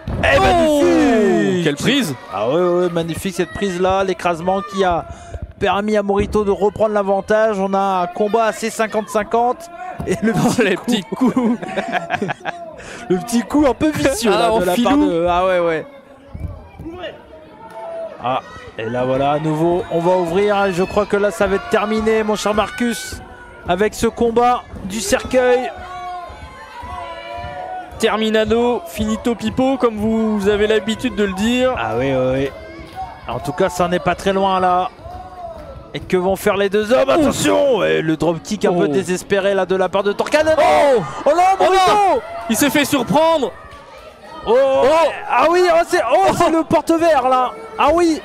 Eh, magnifique. Quelle prise. Ah ouais, magnifique cette prise-là, l'écrasement qui a permis à Morito de reprendre l'avantage. On a un combat assez 50-50. Et le petit les petits coups. le petit coup un peu vicieux là, de la part de... Ah ouais. Ah, et là voilà, à nouveau, on va ouvrir. Et je crois que là, ça va être terminé, mon cher Marcus, avec ce combat du cercueil. Terminado, finito pipo, comme vous avez l'habitude de le dire. Ah oui. En tout cas, ça n'est pas très loin là. Et que vont faire les deux hommes? Attention! Et le dropkick un peu désespéré là de la part de Torcanen. Oh non, Morito! Il s'est fait surprendre. Ah oui, c'est le porte-verre là. Ah oui.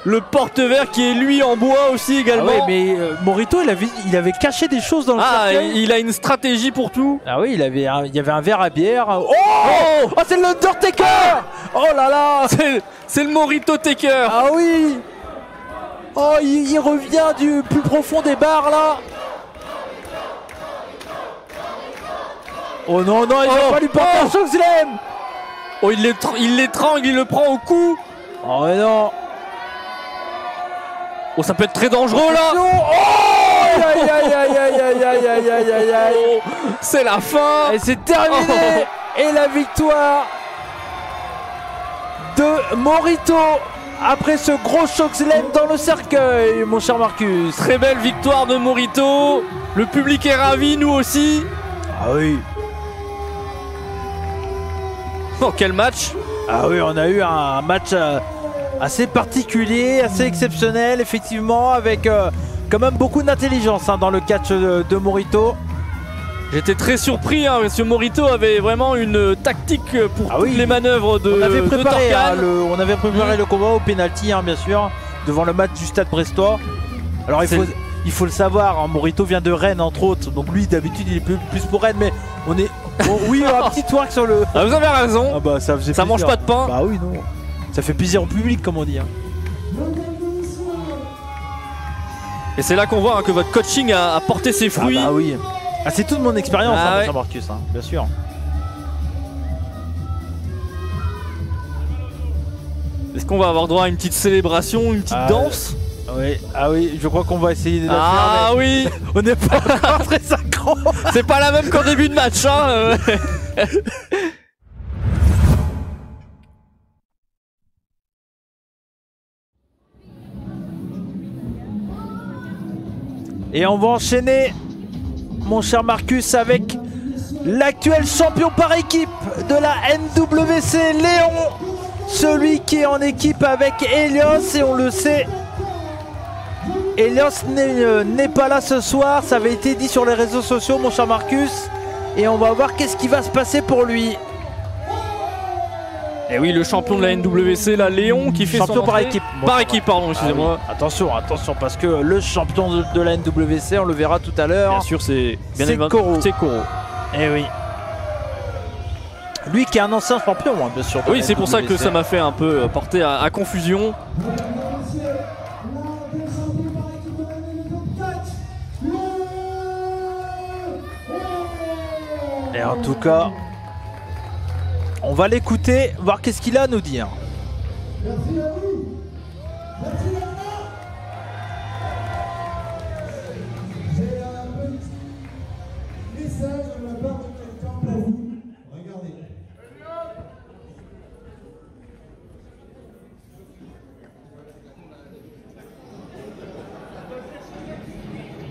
Le porte-verre qui est lui en bois aussi également. Ah oui, mais Morito il avait caché des choses dans le cercueil. Il a une stratégie pour tout. Ah oui, il y avait un verre à bière. C'est l'Undertaker. Oh là là. C'est le Morito Taker. Ah oui. Oh, il revient du plus profond des bars là. Oh non, il va pas lui porter un chokeslam. Oh, il l'étrangle, il le prend au cou. Oh mais non. Oh, ça peut être très dangereux là. Aïe. C'est la fin. Et c'est terminé. Et la victoire de Morito après ce gros chokeslam dans le cercueil, mon cher Marcus. Très belle victoire de Morito. Le public est ravi, nous aussi. Ah oui. Oh, quel match. Ah oui, on a eu un match assez particulier, assez exceptionnel, effectivement, avec quand même beaucoup d'intelligence dans le catch de Morito. J'étais très surpris, parce que Morito avait vraiment une tactique pour toutes les manœuvres de On avait préparé, Torcan. on avait préparé le combat au pénalty, bien sûr, devant le match du Stade Brestois. Alors il faut le savoir, Morito vient de Rennes entre autres, donc lui d'habitude il est plus pour Rennes, mais on est... oui, un petit twerk sur le... Ah, vous avez raison, ça mange pas de pain. Bah oui, non. Ça fait plaisir au public, comme on dit. Et c'est là qu'on voit que votre coaching a porté ses fruits. Ah bah oui. Ah, c'est toute mon expérience, Marcus, bien sûr. Est-ce qu'on va avoir droit à une petite célébration, une petite danse? Ah oui, je crois qu'on va essayer de la faire. Ah oui. On n'est pas encore très synchro. C'est pas la même qu'en début de match, Et on va enchaîner, mon cher Marcus, avec l'actuel champion par équipe de la NWC, Léon. Celui qui est en équipe avec Elios, et on le sait, Elios n'est pas là ce soir. Ça avait été dit sur les réseaux sociaux, mon cher Marcus. Et on va voir qu'est-ce qui va se passer pour lui. Et oui, le champion de la NWC, là, Léon, qui fait champion son par équipe. Par équipe, pardon, excusez-moi. Ah oui. Attention, parce que le champion de la NWC, on le verra tout à l'heure. Bien sûr, c'est Koro. C'est Koro. Eh oui. Lui qui est un ancien champion, bien sûr. Oui, c'est pour ça que ça m'a fait un peu porter à confusion. Et en tout cas, on va l'écouter, voir qu'est-ce qu'il a à nous dire. Merci à vous. Merci à vous. J'ai un petit message de la part de quelqu'un pour vous. Regardez.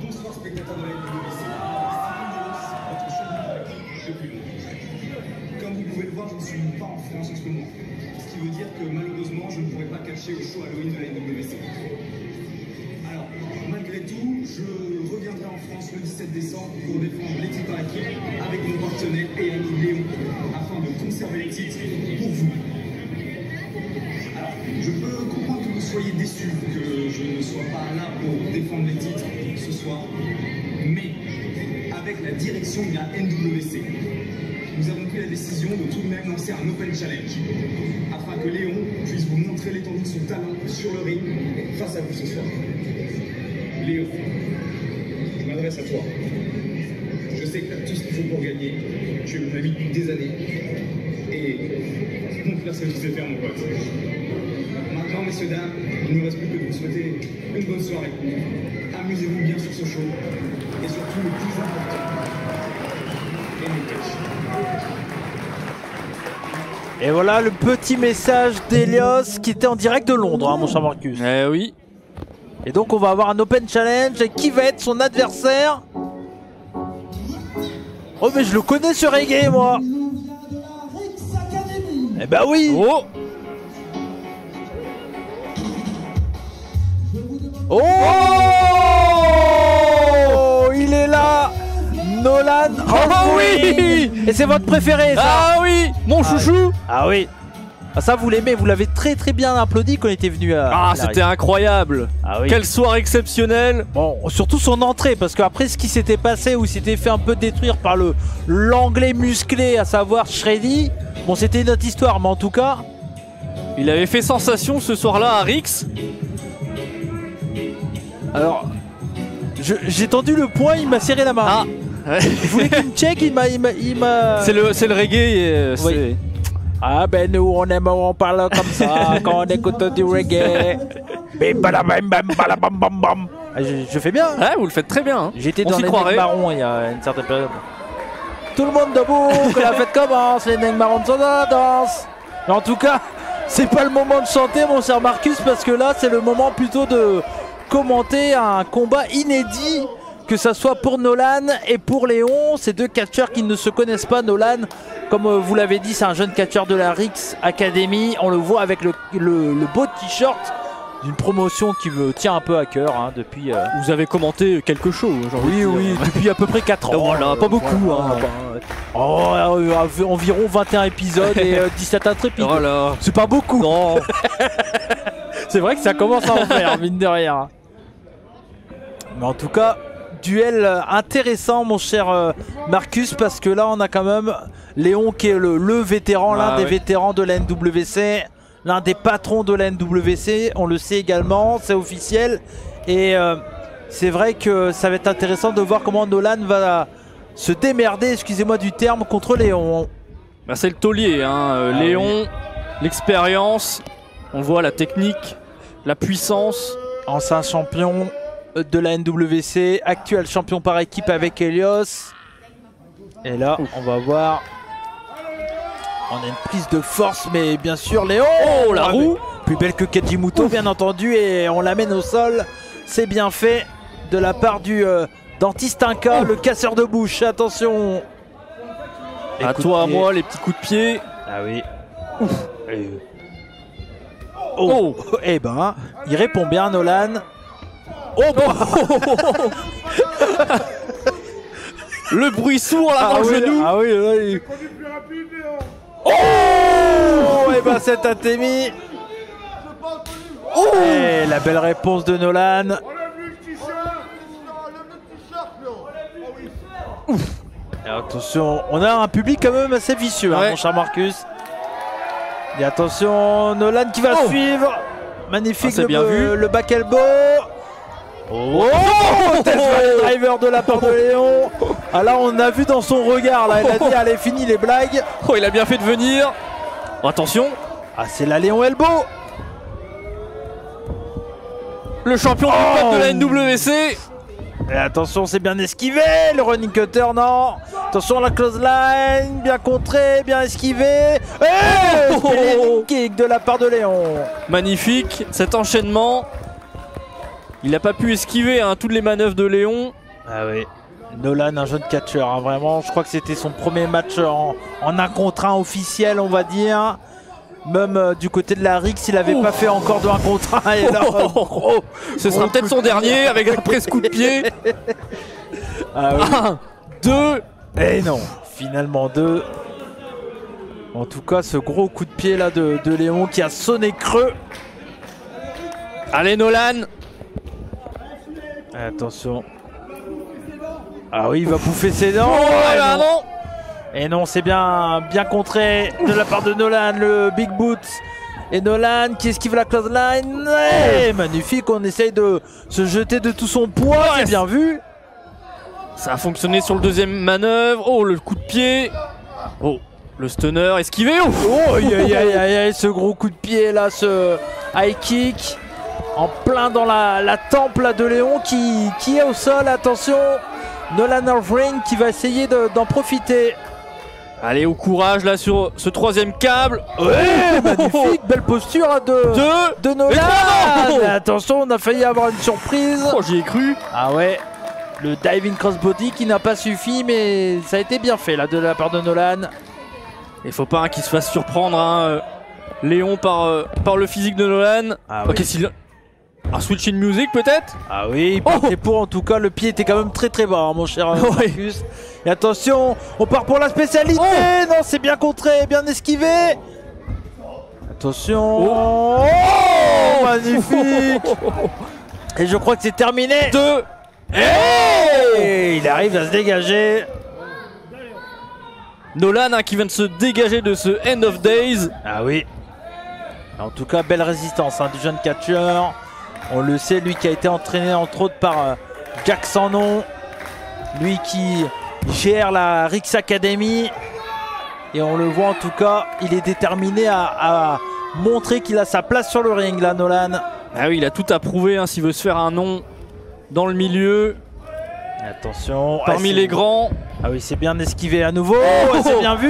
Bonsoir spectateurs de la NWC. Votre champion par équipe depuis longtemps. Comme vous pouvez le voir, je ne suis pas en France en ce moment. Ce qui veut dire que malheureusement, je ne pourrai pas catcher au show Halloween de la NWC. Alors, malgré tout, je reviendrai en France le 17 décembre pour défendre l'équipe par équipe avec mon partenaire et ami Léon, afin de conserver les titres pour vous. Alors, je peux comprendre que vous soyez déçus que je ne sois pas là pour défendre les titres ce soir, mais avec la direction de la NWC, nous avons pris la décision de tout de même lancer un Open Challenge afin que Léon puisse vous montrer l'étendue de son talent sur le ring face à vous ce soir. Léon, je m'adresse à toi. Je sais que tu as tout ce qu'il faut pour gagner. Tu es mon ami depuis des années. Et montre-leur ce que tu sais faire, mon pote. Maintenant, messieurs, dames, Il ne me reste plus que de vous souhaiter une bonne soirée. Amusez-vous bien sur ce show. Et surtout, le plus important, aimez-vous. Et voilà le petit message d'Elios qui était en direct de Londres, hein, mon cher Marcus. Eh oui. Et donc on va avoir un Open Challenge. Et qui va être son adversaire? Oh mais je le connais ce reggae moi. Eh bah oui. Oh. Oh, il est là, Nolan. Oh oui. Et c'est votre préféré ça? Ah oui, mon chouchou. Ah oui. Ah, ça vous l'aimez, vous l'avez très très bien applaudi quand il était venu à... Ah, c'était incroyable. Ah oui. Quelle soirée exceptionnelle. Bon, surtout son entrée, parce qu'après ce qui s'était passé, où il s'était fait un peu détruire par l'anglais musclé, à savoir Shreddy, bon c'était une autre histoire, mais en tout cas... Il avait fait sensation ce soir-là à Rix. Alors, j'ai tendu le poing, il m'a serré la main. Ah. Il voulait qu'il me check, il m'a... C'est le reggae et Oui. c'est... Ah ben nous on parle comme ça quand on écoute du reggae. Bim, badabam, bam, badabam, bam, bam. Ah, je fais bien. Ouais, vous le faites très bien. Hein. J'étais On dans s'y les croirait. Nègres marrons il y a une certaine période. Tout le monde debout, que la fête commence, les Nègres marrons sont dans la danse. Mais en tout cas, c'est pas le moment de chanter mon cher Marcus, parce que là c'est le moment plutôt de commenter un combat inédit, que ça soit pour Nolan et pour Léon, ces deux catcheurs qui ne se connaissent pas. Nolan, comme vous l'avez dit, c'est un jeune catcheur de la Rix Academy. On le voit avec le beau t-shirt d'une promotion qui me tient un peu à cœur hein, depuis... Vous avez commenté quelque chose aujourd'hui. Oui, depuis à peu près 4 ans. Voilà, pas beaucoup. Voilà. Hein. Environ 21 épisodes et 17 intrépides. Voilà. C'est pas beaucoup. Non. C'est vrai que ça commence à en faire, mine de rien. Mais en tout cas, duel intéressant, mon cher Marcus, parce que là, on a quand même Léon qui est le vétéran, l'un des vétérans de la NWC, l'un des patrons de la NWC. On le sait également, c'est officiel. Et c'est vrai que ça va être intéressant de voir comment Nolan va se démerder, excusez-moi du terme, contre Léon. Bah, c'est le taulier, hein. Léon, l'expérience, on voit la technique, la puissance. Ancien champion de la NWC, actuel champion par équipe avec Elios. Et là, on va voir. On a une prise de force, mais bien sûr, Léon. Oh, la roue. Plus belle que Kajimoto, bien entendu, et on l'amène au sol. C'est bien fait de la part du Dantistinka, le casseur de bouche. Attention. À toi, à moi, les petits coups de pied. Ah oui. Oh. Eh ben, il répond bien, Nolan. Oh, Le bruit sourd là dans le genou. Ah oui, oui. Oh, et ben c'est Atemi. Oh, et la belle réponse de Nolan. Et attention, on a un public quand même assez vicieux, hein, mon cher Marcus. Et attention, Nolan qui va suivre. Magnifique, le back elbow. Oh, driver de la part de Léon. Ah là, on a vu dans son regard, là, il a dit allez, fini les blagues. Oh, il a bien fait de venir. Oh, attention. Ah, c'est la Léon elbow. Le champion du club de la NWC. Et attention, c'est bien esquivé. Le running cutter, non. Attention, la close line. Bien contré, bien esquivé. Et kick de la part de Léon. Magnifique, cet enchaînement. Il n'a pas pu esquiver hein, toutes les manœuvres de Léon. Ah oui. Nolan, un jeune catcheur, hein, vraiment. Je crois que c'était son premier match en 1 contre 1 officiel, on va dire. Même du côté de la Rix, il n'avait pas fait encore de 1 contre 1. Et là, ce sera peut-être son dernier avec après ce coup de pied. Ah oui. 1, 2. Et non, finalement 2. En tout cas, ce gros coup de pied là de Léon qui a sonné creux. Allez Nolan. Attention. Ah oui, il va bouffer ses dents. Oh, non. Et non, c'est bien contré de la part de Nolan, le big boot. Et Nolan qui esquive la close line. Et magnifique, on essaye de se jeter de tout son poids, c'est bien vu. Ça a fonctionné sur le deuxième manœuvre. Oh, le coup de pied. Oh, le stunner esquivé. Oh, aïe, ce gros coup de pied là, ce high kick. En plein dans la tempe là, de Léon qui est au sol. Attention, Nolan Northring qui va essayer d'en profiter. Allez, au courage là sur ce troisième câble. Ouais, magnifique, belle posture hein, de Et Nolan. trois, non. Attention, on a failli avoir une surprise. Oh, j'y ai cru. Ah ouais, le diving crossbody qui n'a pas suffi, mais ça a été bien fait là de la part de Nolan. Il faut pas hein, qu'il se fasse surprendre, hein, Léon, par le physique de Nolan. Ah Ok, oui. s'il... Un switch in music peut-être. Ah oui, il partait pour en tout cas, le pied était quand même très très bas, hein, mon cher Marcus. Et attention, on part pour la spécialité. Non, c'est bien contré, bien esquivé. Attention. Oh, magnifique. Et je crois que c'est terminé. 2. Et il arrive à se dégager. Nolan hein, qui vient de se dégager de ce End of Days. Ah oui. En tout cas, belle résistance hein, du jeune catcheur. On le sait, lui qui a été entraîné entre autres par Jack Sannon. Lui qui gère la Rix Academy. Et on le voit en tout cas, il est déterminé à montrer qu'il a sa place sur le ring là, Nolan. Ah oui, il a tout à prouver hein, s'il veut se faire un nom dans le milieu. Attention. Parmi les grands. Ah oui, c'est bien esquivé à nouveau.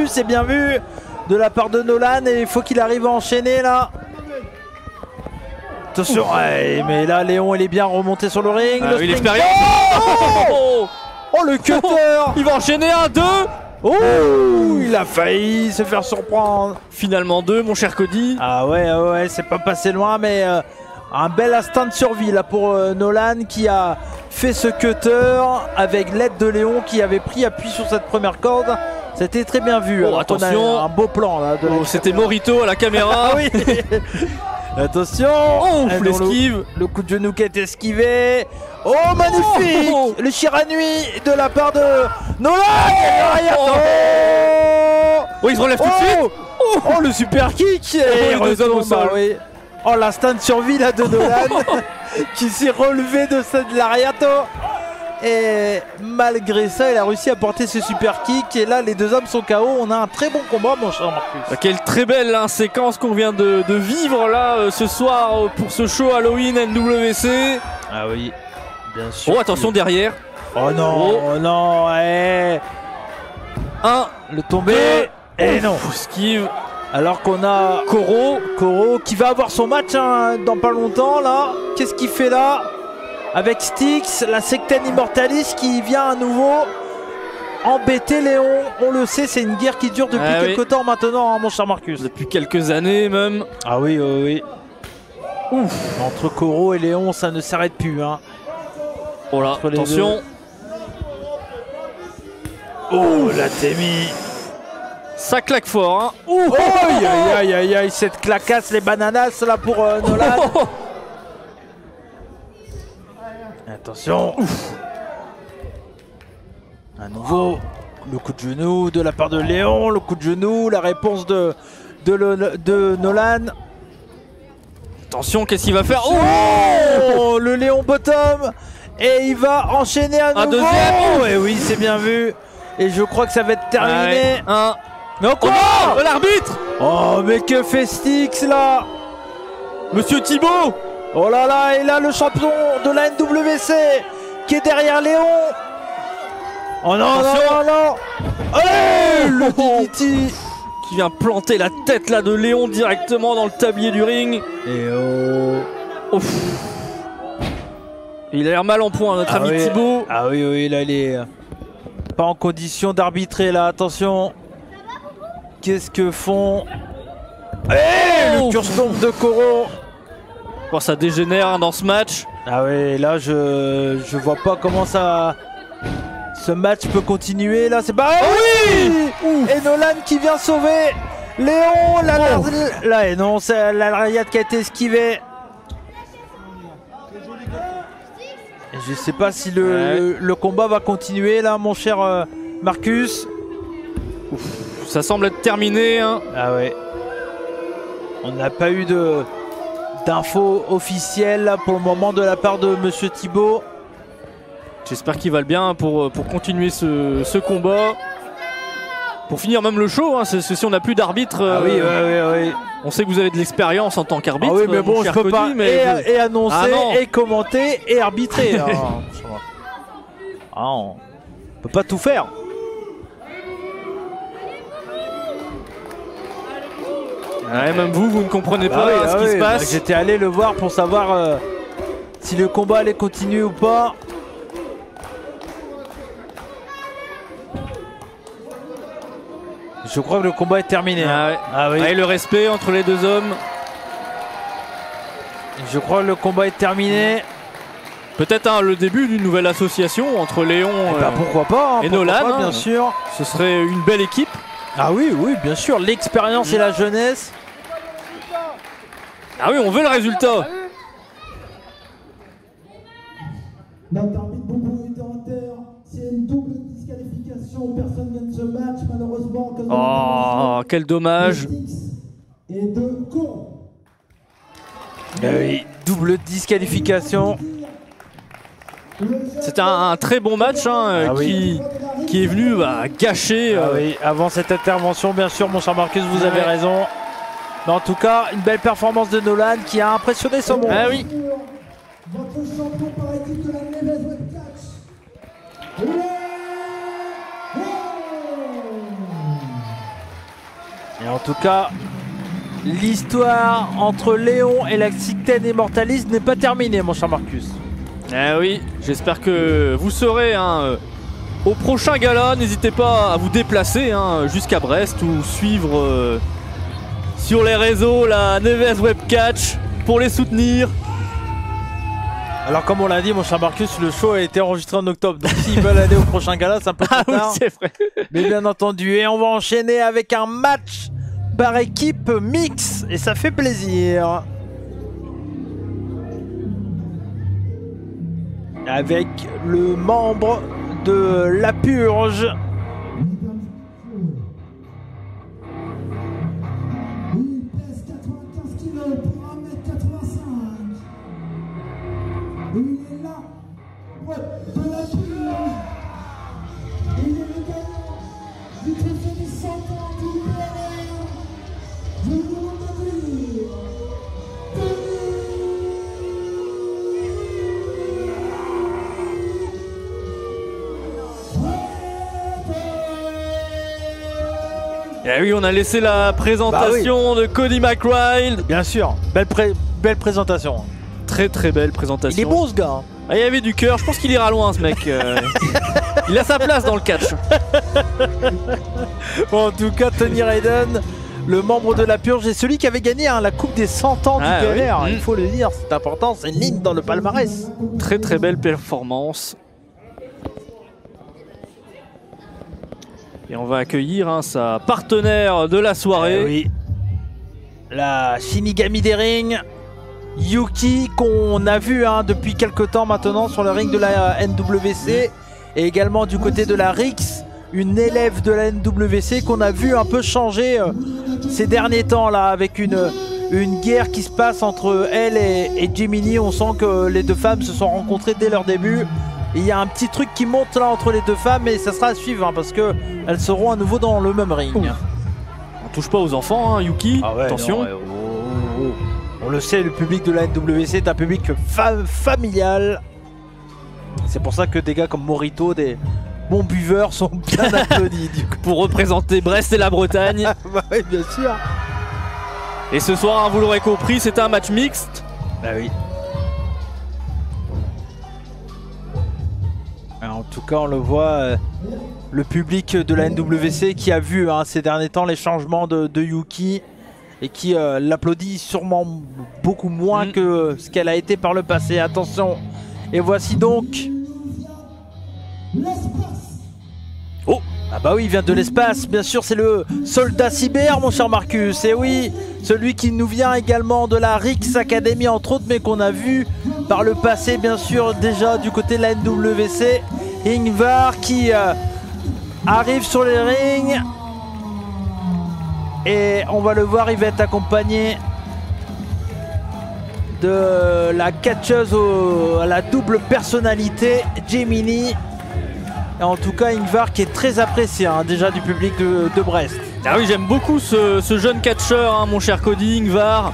C'est bien vu de la part de Nolan. Et il faut qu'il arrive à enchaîner là. Attention, ouais, mais là Léon il est bien remonté sur le ring. Ah Le oui, spring- l'expérience. Oh le cutter. Il va enchaîner un 2. Oh, il a failli se faire surprendre. Finalement 2, mon cher Cody. Ah ouais, c'est pas passé loin, mais un bel instinct de survie là pour Nolan qui a fait ce cutter avec l'aide de Léon qui avait pris appui sur cette première corde. C'était très bien vu. Oh, Alors qu'on a attention. un beau plan là. Oh, c'était Morito à la caméra. Ah oui. Attention. Oh, Et dans l'esquive. le coup de genou qui est esquivé. Oh magnifique. Oh. Le Shiranui de la part de Nolan. Oh, il se relève tout de suite. Oh le super kick. Et les deux hommes au retombe, sol. oui. Oh l'instinct de survie là de Nolan qui s'est relevé de l'ariato. Et malgré ça, il a réussi à porter ce super kick. Et là, les deux hommes sont KO. On a un très bon combat, mon cher Marcus. Quelle très belle hein, séquence qu'on vient de vivre là ce soir pour ce show Halloween NWC. Ah oui, bien sûr. Oh, attention derrière. Oh non, oh non, Un, le tombé. Et non. esquive. Alors qu'on a Koro qui va avoir son match hein, dans pas longtemps là. Qu'est-ce qu'il fait là? Avec Styx, la Secten Immortalis qui vient à nouveau embêter Léon. On le sait, c'est une guerre qui dure depuis quelques temps maintenant, hein, mon cher Marcus. Depuis quelques années même. Ah oui, oui, oui. Ouf. Entre Koro et Léon, ça ne s'arrête plus. Hein. Oh là, Entre les attention. Oh, la Témi. Ça claque fort. Hein. Oh, aïe, aïe, aïe, cette clacasse, les bananas là pour Nolan. Attention. Ouf. À nouveau, le coup de genou de la part de Léon, le coup de genou, la réponse de Nolan. Attention, qu'est-ce qu'il va faire? Oh, le Léon bottom. Et il va enchaîner à nouveau. Deuxième. Et oui, c'est bien vu. Et je crois que ça va être terminé. Un. Mais encore. Oh, l'arbitre. Oh, mais que fait Styx là? Monsieur Thibaut. Oh là là, et là le champion de la NWC qui est derrière Léon. Oh non, attention. non. Oh, le DDT. Qui vient planter la tête là de Léon directement dans le tablier du ring. Et oh. Ouf. Il a l'air mal en point, notre ami oui. Thibaut. Ah oui, oui, là il est pas en condition d'arbitrer là, attention. Qu'est-ce que font le curse-tombe de Koro. Bon, ça dégénère hein, dans ce match. Ah oui, là je vois pas comment ça... Ce match peut continuer là, c'est pas... oui. Et Nolan qui vient sauver Léon, là et non, c'est la Rayad qui a été esquivée. Et je sais pas si le combat va continuer là, mon cher Marcus. Ouf, ça semble être terminé. Hein. Ah ouais. On n'a pas eu d'infos officielles là, pour le moment de la part de Monsieur Thibaut. J'espère qu'il va le bien pour continuer ce combat. Pour finir même le show, hein, si on n'a plus d'arbitre, Ah oui, oui. on sait que vous avez de l'expérience en tant qu'arbitre. Ah oui, mais bon, mon je cher peux Cody, pas et annoncer, Ah non. et commenter, et arbitrer. Hein. Ah, on peut pas tout faire. Ouais, même vous ne comprenez Bah pas oui, ce ah qui oui, se passe. bah, j'étais allé le voir pour savoir si le combat allait continuer ou pas. Je crois que le combat est terminé. Ah ouais. Ah oui. Et le respect entre les deux hommes. Je crois que le combat est terminé. Peut-être hein, le début d'une nouvelle association entre Léon Bah pourquoi pas, hein, et pourquoi Nolan, pas, hein. bien sûr. Ce serait une belle équipe. Ah oui, oui, bien sûr. L'expérience et la jeunesse. Ah oui, on veut le résultat. Notre arbitre beaucoup était en terre. C'est une double disqualification. Personne gagne ce match, malheureusement. à cause de Oh, quel dommage. Et de con. Oui, double disqualification. C'était un très bon match hein, Ah oui. qui est venu gâcher. Ah oui, avant cette intervention, bien sûr, mon cher Marcus, vous avez raison. Mais en tout cas, une belle performance de Nolan qui a impressionné son monde. Ah oui. Votre champion par équipe de la Neves Web Catch. Et en tout cas, l'histoire entre Léon et la Cictène Immortalis n'est pas terminée, mon cher Marcus. Ah oui, j'espère que vous serez hein, au prochain gala. N'hésitez pas à vous déplacer hein, jusqu'à Brest ou suivre sur les réseaux la Neves Web Catch pour les soutenir. Alors comme on l'a dit, mon cher Marcus, le show a été enregistré en octobre. Donc s'ils veulent aller au prochain gala, c'est un peu Ah trop oui, tard. c'est vrai. Mais bien entendu, et on va enchaîner avec un match par équipe mix. Et ça fait plaisir. Avec le membre de La Purge. Il pèse 95 kilos pour 1m85. Il est là, ouais, de la pure. Il est le gagnant du trophée du 100 ans du PLR. Je vous demande d'accueillir Et oui, on a laissé la présentation de Cody McWild. Bien sûr, belle présentation. Très très belle présentation. Il est bon ce gars. Hein. Ah, il y avait du cœur, je pense qu'il ira loin ce mec. Il a sa place dans le catch. Bon, en tout cas, Tony Raiden, le membre de La Purge, et celui qui avait gagné hein, la Coupe des 100 ans Ah, du PLR. oui. Il faut le dire, c'est important, c'est une ligne dans le palmarès. Très très belle performance. Et on va accueillir hein, sa partenaire de la soirée. Oui. La Shinigami des rings, Yuki, qu'on a vu hein, depuis quelques temps maintenant sur le ring de la NWC, et également du côté de la Rix, une élève de la NWC qu'on a vu un peu changer ces derniers temps là, avec une guerre qui se passe entre elle et Jiminy. On sent que les deux femmes se sont rencontrées dès leur début. Et il y a un petit truc qui monte là entre les deux femmes, et ça sera à suivre hein, parce que elles seront à nouveau dans le même ring. On touche pas aux enfants, hein, Yuki. Ah ouais, attention. non, ouais, On le sait, le public de la NWC est un public familial. C'est pour ça que des gars comme Morito, des bons buveurs, sont bien applaudis du coup. Pour représenter Brest et la Bretagne. Bah oui, bien sûr. Et ce soir, hein, vous l'aurez compris, c'est un match mixte. Bah oui. Alors, en tout cas, on le voit, le public de la NWC qui a vu hein, ces derniers temps les changements de Yuki et qui l'applaudit sûrement beaucoup moins que ce qu'elle a été par le passé. Attention. Et voici donc... Oh, ah bah oui, il vient de l'espace, bien sûr, c'est le soldat cyber, mon cher Marcus. Et oui, celui qui nous vient également de la Rix Academy, entre autres, mais qu'on a vu par le passé, bien sûr, déjà du côté de la NWC. Ingvar qui arrive sur les rings. Et on va le voir, il va être accompagné de la catcheuse à la double personnalité, Jiminy. Et en tout cas, Ingvar qui est très apprécié hein, déjà du public de Brest. Ah oui, j'aime beaucoup ce jeune catcheur, hein, mon cher Cody Ingvar.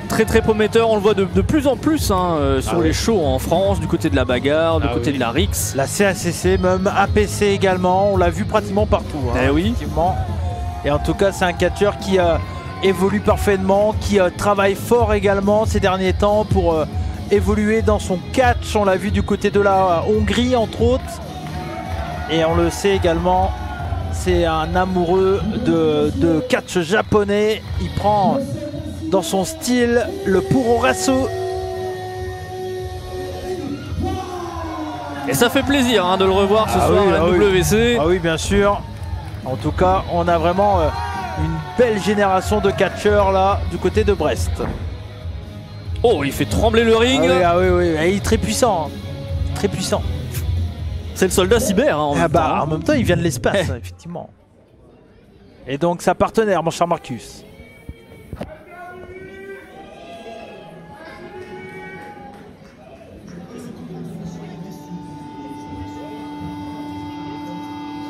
Très très prometteur, on le voit de plus en plus hein, sur les shows en France, du côté de la bagarre, du côté de la Rix. La CACC, même APC également, on l'a vu pratiquement partout. Hein, eh oui. Effectivement. Et en tout cas, c'est un catcheur qui évolue parfaitement, qui travaille fort également ces derniers temps pour évoluer dans son catch. On l'a vu du côté de la Hongrie entre autres. Et on le sait également, c'est un amoureux de catch japonais. Il prend dans son style le puroresu. Et ça fait plaisir hein, de le revoir ce soir à la WC. Ah oui, bien sûr. En tout cas, on a vraiment une belle génération de catcheurs là du côté de Brest. Oh, il fait trembler le ring. Oui. Il est très puissant. Hein. Très puissant. C'est le soldat cyber. Hein, en même temps, il vient de l'espace, effectivement. Et donc, sa partenaire, mon cher Marcus.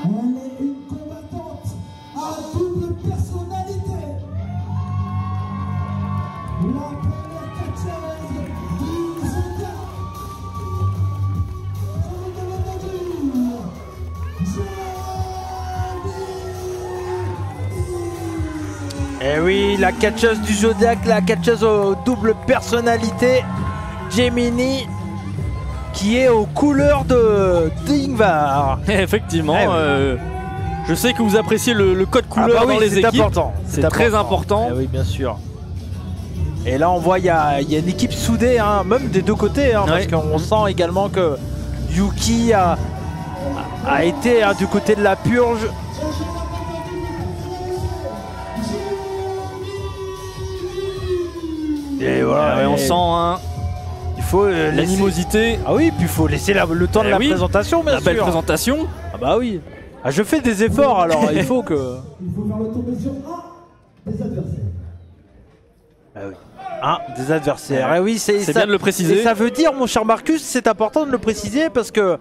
Elle est une combattante à double personnalité. La première catcheuse du Zodiac. Eh oui, la catcheuse du Zodiac, la catcheuse aux double personnalité, Gemini, qui est aux couleurs de Ingvar. Effectivement, je sais que vous appréciez le code couleur dans les équipes. C'est très important. Eh oui, bien sûr. Et là, on voit il y a une équipe soudée, hein, même des deux côtés, hein, parce qu'on sent également que Yuki a été hein, du côté de la purge. Et voilà, on sent hein, il faut l'animosité. Ah oui, puis il faut laisser le temps de la présentation, bien sûr. La belle présentation. Ah bah oui. Ah, je fais des efforts alors, il faut que. Il faut faire le tomber sur un des adversaires. Ah oui. Un des adversaires. Ah oui, c'est bien de le préciser. Et ça veut dire, mon cher Marcus, c'est important de le préciser parce que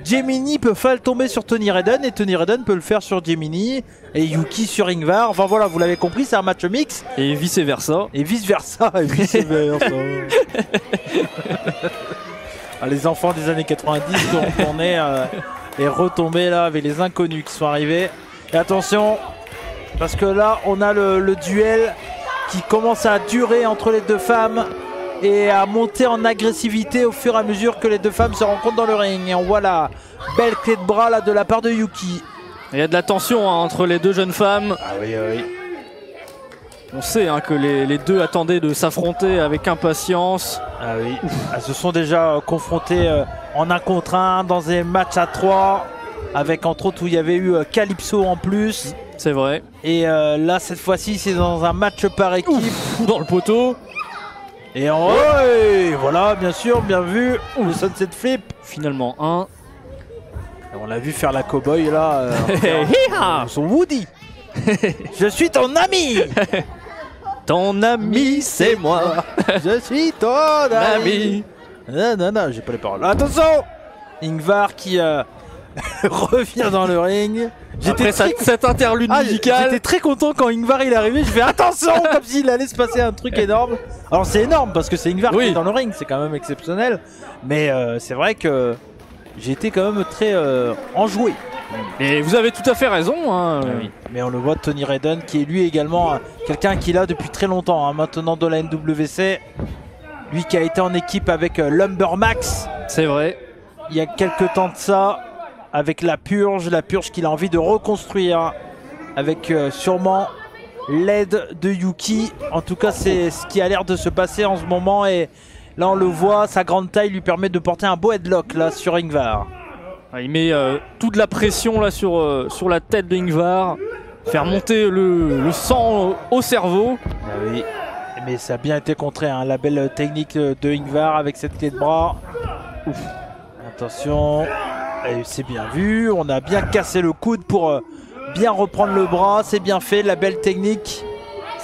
Gemini peut faire le tomber sur Tony Redden et Tony Redden peut le faire sur Gemini et Yuki sur Ingvar. Enfin voilà, vous l'avez compris, c'est un match mix. Et vice versa. Et vice versa. Et vice versa. Les enfants des années 90 on est retombés là avec les inconnus qui sont arrivés. Et attention, parce que là on a le duel qui commence à durer entre les deux femmes et à monter en agressivité au fur et à mesure que les deux femmes se rencontrent dans le ring. Et on voit la belle clé de bras là de la part de Yuki. Il y a de la tension hein, entre les deux jeunes femmes. Ah oui, oui. On sait hein, que les deux attendaient de s'affronter avec impatience. Ah oui. Elles se sont déjà confrontées en 1 contre 1 dans des matchs à 3 avec entre autres où il y avait eu Calypso en plus. C'est vrai. Et là cette fois-ci c'est dans un match par équipe. Ouf, dans le poteau. Et voilà, bien sûr, bien vu. Le sunset flip. Finalement un. Et on l'a vu faire la cowboy là. Son Woody. Je suis ton ami. Ton ami, c'est moi. Je suis ton ami. Non, j'ai pas les paroles. Attention, Ingvar qui revient dans le ring. Après cette interlude musicale. J'étais très content quand Ingvar il est arrivé. Je fais attention comme s'il allait se passer un truc énorme. Alors c'est énorme parce que c'est Ingvar qui est dans le ring, c'est quand même exceptionnel. Mais c'est vrai que j'ai été quand même très enjoué. Et vous avez tout à fait raison. Hein. Oui. Mais on le voit, Tony Redden qui est lui également quelqu'un qui est là depuis très longtemps, hein, maintenant de la NWC. Lui qui a été en équipe avec Lumbermax. C'est vrai. Il y a quelques temps de ça. Avec la purge qu'il a envie de reconstruire avec sûrement l'aide de Yuki. En tout cas c'est ce qui a l'air de se passer en ce moment et là on le voit, sa grande taille lui permet de porter un beau headlock là sur Ingvar. Il met toute la pression là sur la tête de Ingvar, faire monter le sang au cerveau. Ah oui, mais ça a bien été contré, hein, la belle technique de Ingvar avec cette clé de bras. Ouf. Attention. C'est bien vu, on a bien cassé le coude pour bien reprendre le bras, c'est bien fait, la belle technique.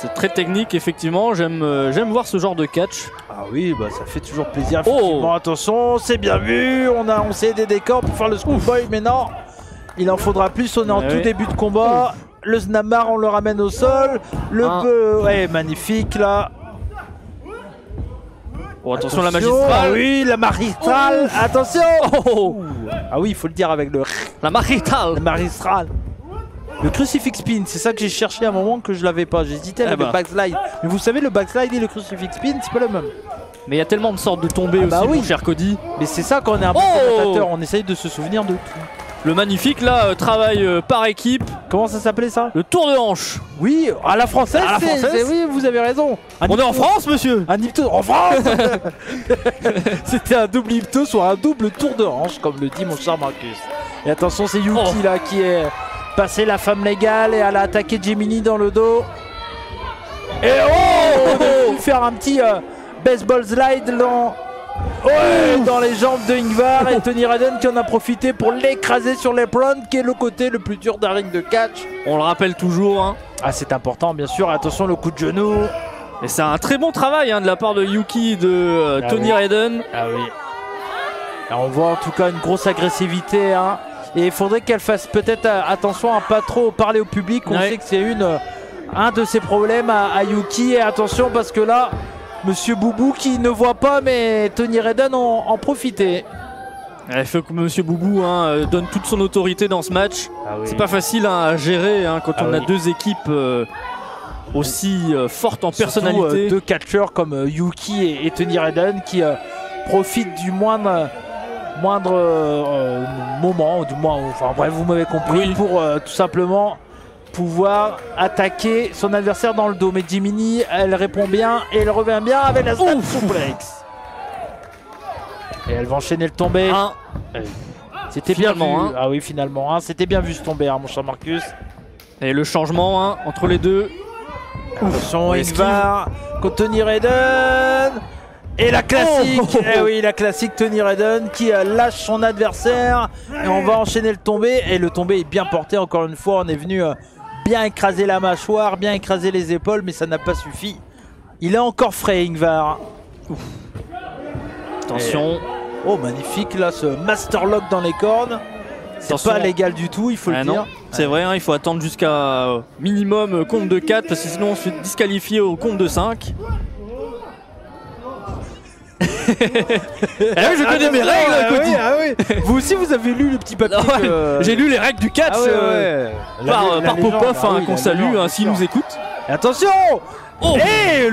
C'est très technique, effectivement. J'aime voir ce genre de catch. Ah oui, bah ça fait toujours plaisir. Effectivement, attention, c'est bien vu. On s'est des décors pour faire le schoolboy, mais non. Il en faudra plus. On est en tout début de combat. Le Snamar, on le ramène au sol. Ouais, magnifique là. Oh, attention, la magistrale. Oui, la magistrale. Attention. Ah oui, il faut le dire avec le. La magistrale. La magistrale. Le crucifix spin, c'est ça que j'ai cherché à un moment que je l'avais pas. J'hésitais avec le backslide. Mais vous savez, le backslide et le crucifix spin, c'est pas le même. Mais il y a tellement de sortes de tombées aussi, mon cher Cody. Mais c'est ça quand on est un bon commentateur, on essaye de se souvenir de tout. Le magnifique là, travail par équipe. Comment ça s'appelait ça? Le tour de hanche. Oui, à la française. À la française. Oui, vous avez raison. On est en France, monsieur. Un iptos en France. C'était un double iptos ou un double tour de hanche, comme le dit mon cher Marcus. Et attention, c'est Yuki là qui est passé la femme légale et elle a attaqué Gemini dans le dos. Et on a pu faire un petit baseball slide dans les jambes de Ingvar et Tony Redden qui en a profité pour l'écraser sur l'apron, qui est le côté le plus dur d'un ring de catch. On le rappelle toujours. Hein. Ah, c'est important, bien sûr. Attention, le coup de genou. Et c'est un très bon travail de la part de Yuki, de Tony Redden. Ah oui. Et on voit en tout cas une grosse agressivité. Hein. Et il faudrait qu'elle fasse peut-être attention à pas trop parler au public. On sait que c'est un de ses problèmes à Yuki. Et attention parce que là, Monsieur Boubou qui ne voit pas, mais Tony Redden en profitait. Il faut que Monsieur Boubou donne toute son autorité dans ce match. Ah oui. C'est pas facile à gérer quand on a deux équipes aussi fortes en personnalité. Surtout, deux catcheurs comme Yuki et Tony Redden qui profitent du moindre moment, ou du moins, enfin bref, vous m'avez compris, pour tout simplement pouvoir attaquer son adversaire dans le dos. Mais Gemini, elle répond bien et elle revient bien avec la snap suplex. Et elle va enchaîner le tombé. C'était bien vu. Ah oui, finalement, c'était bien vu ce tombé, mon cher Marcus. Et le changement entre les deux. Attention, Ingvar contre Tony Redden. Et la classique, oui, la classique Tony Redden qui lâche son adversaire. Et on va enchaîner le tombé. Et le tombé est bien porté, encore une fois. On est venu bien écraser la mâchoire, bien écraser les épaules, mais ça n'a pas suffi. Il est encore frais, Ingvar. Attention. Oh, magnifique, là, ce master lock dans les cordes. C'est pas légal du tout, il faut le dire. C'est vrai, il faut attendre jusqu'à minimum compte de 4, parce que sinon on se fait disqualifier au compte de 5. Je connais mes règles, oui. Vous aussi, vous avez lu le petit papier. J'ai lu les règles du catch par Popov, qu'on salue s'il nous écoute. Et attention. Et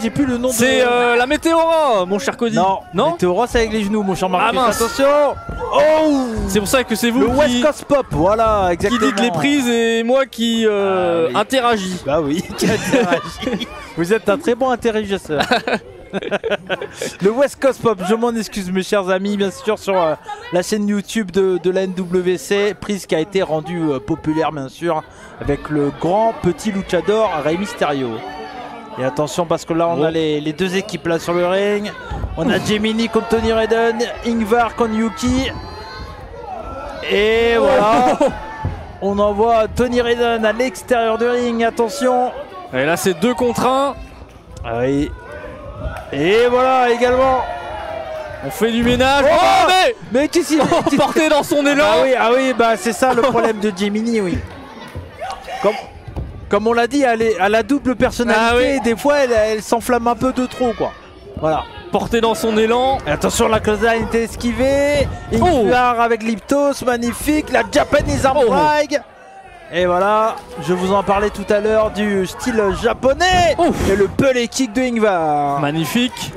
j'ai plus le nom. C'est la Météora, mon cher Cody. Non, Météora, c'est avec les genoux, mon cher Marcus. Attention. C'est pour ça que c'est vous le West Coast Pop, voilà, exactement. Qui dites les prises et moi qui interagis. Bah oui, qui interagit. Vous êtes un très bon interrogisseur. Le West Coast Pop, je m'en excuse mes chers amis, bien sûr sur la chaîne YouTube de la NWC, prise qui a été rendue populaire bien sûr avec le grand petit luchador Rey Mysterio. Et attention parce que là on a les deux équipes là sur le ring. On a Gemini contre Tony Redden, Ingvar contre Yuki. Et voilà, on envoie Tony Redden à l'extérieur du ring, attention. Et là c'est 2 contre 1. Ah oui. Et voilà également. On fait du ménage. Mais qu'est-ce qu'il est porté dans son élan. Ah oui, bah c'est ça le problème de Gemini, oui. Comme on l'a dit, elle a la double personnalité et des fois elle s'enflamme un peu de trop quoi. Voilà. Porté dans son élan. Et attention, la clothesline était esquivée. Ingvar avec l'Iptos, magnifique. La Japanese arm drag. Et voilà, je vous en parlais tout à l'heure du style japonais. Et le pelé kick de Ingvar. Magnifique.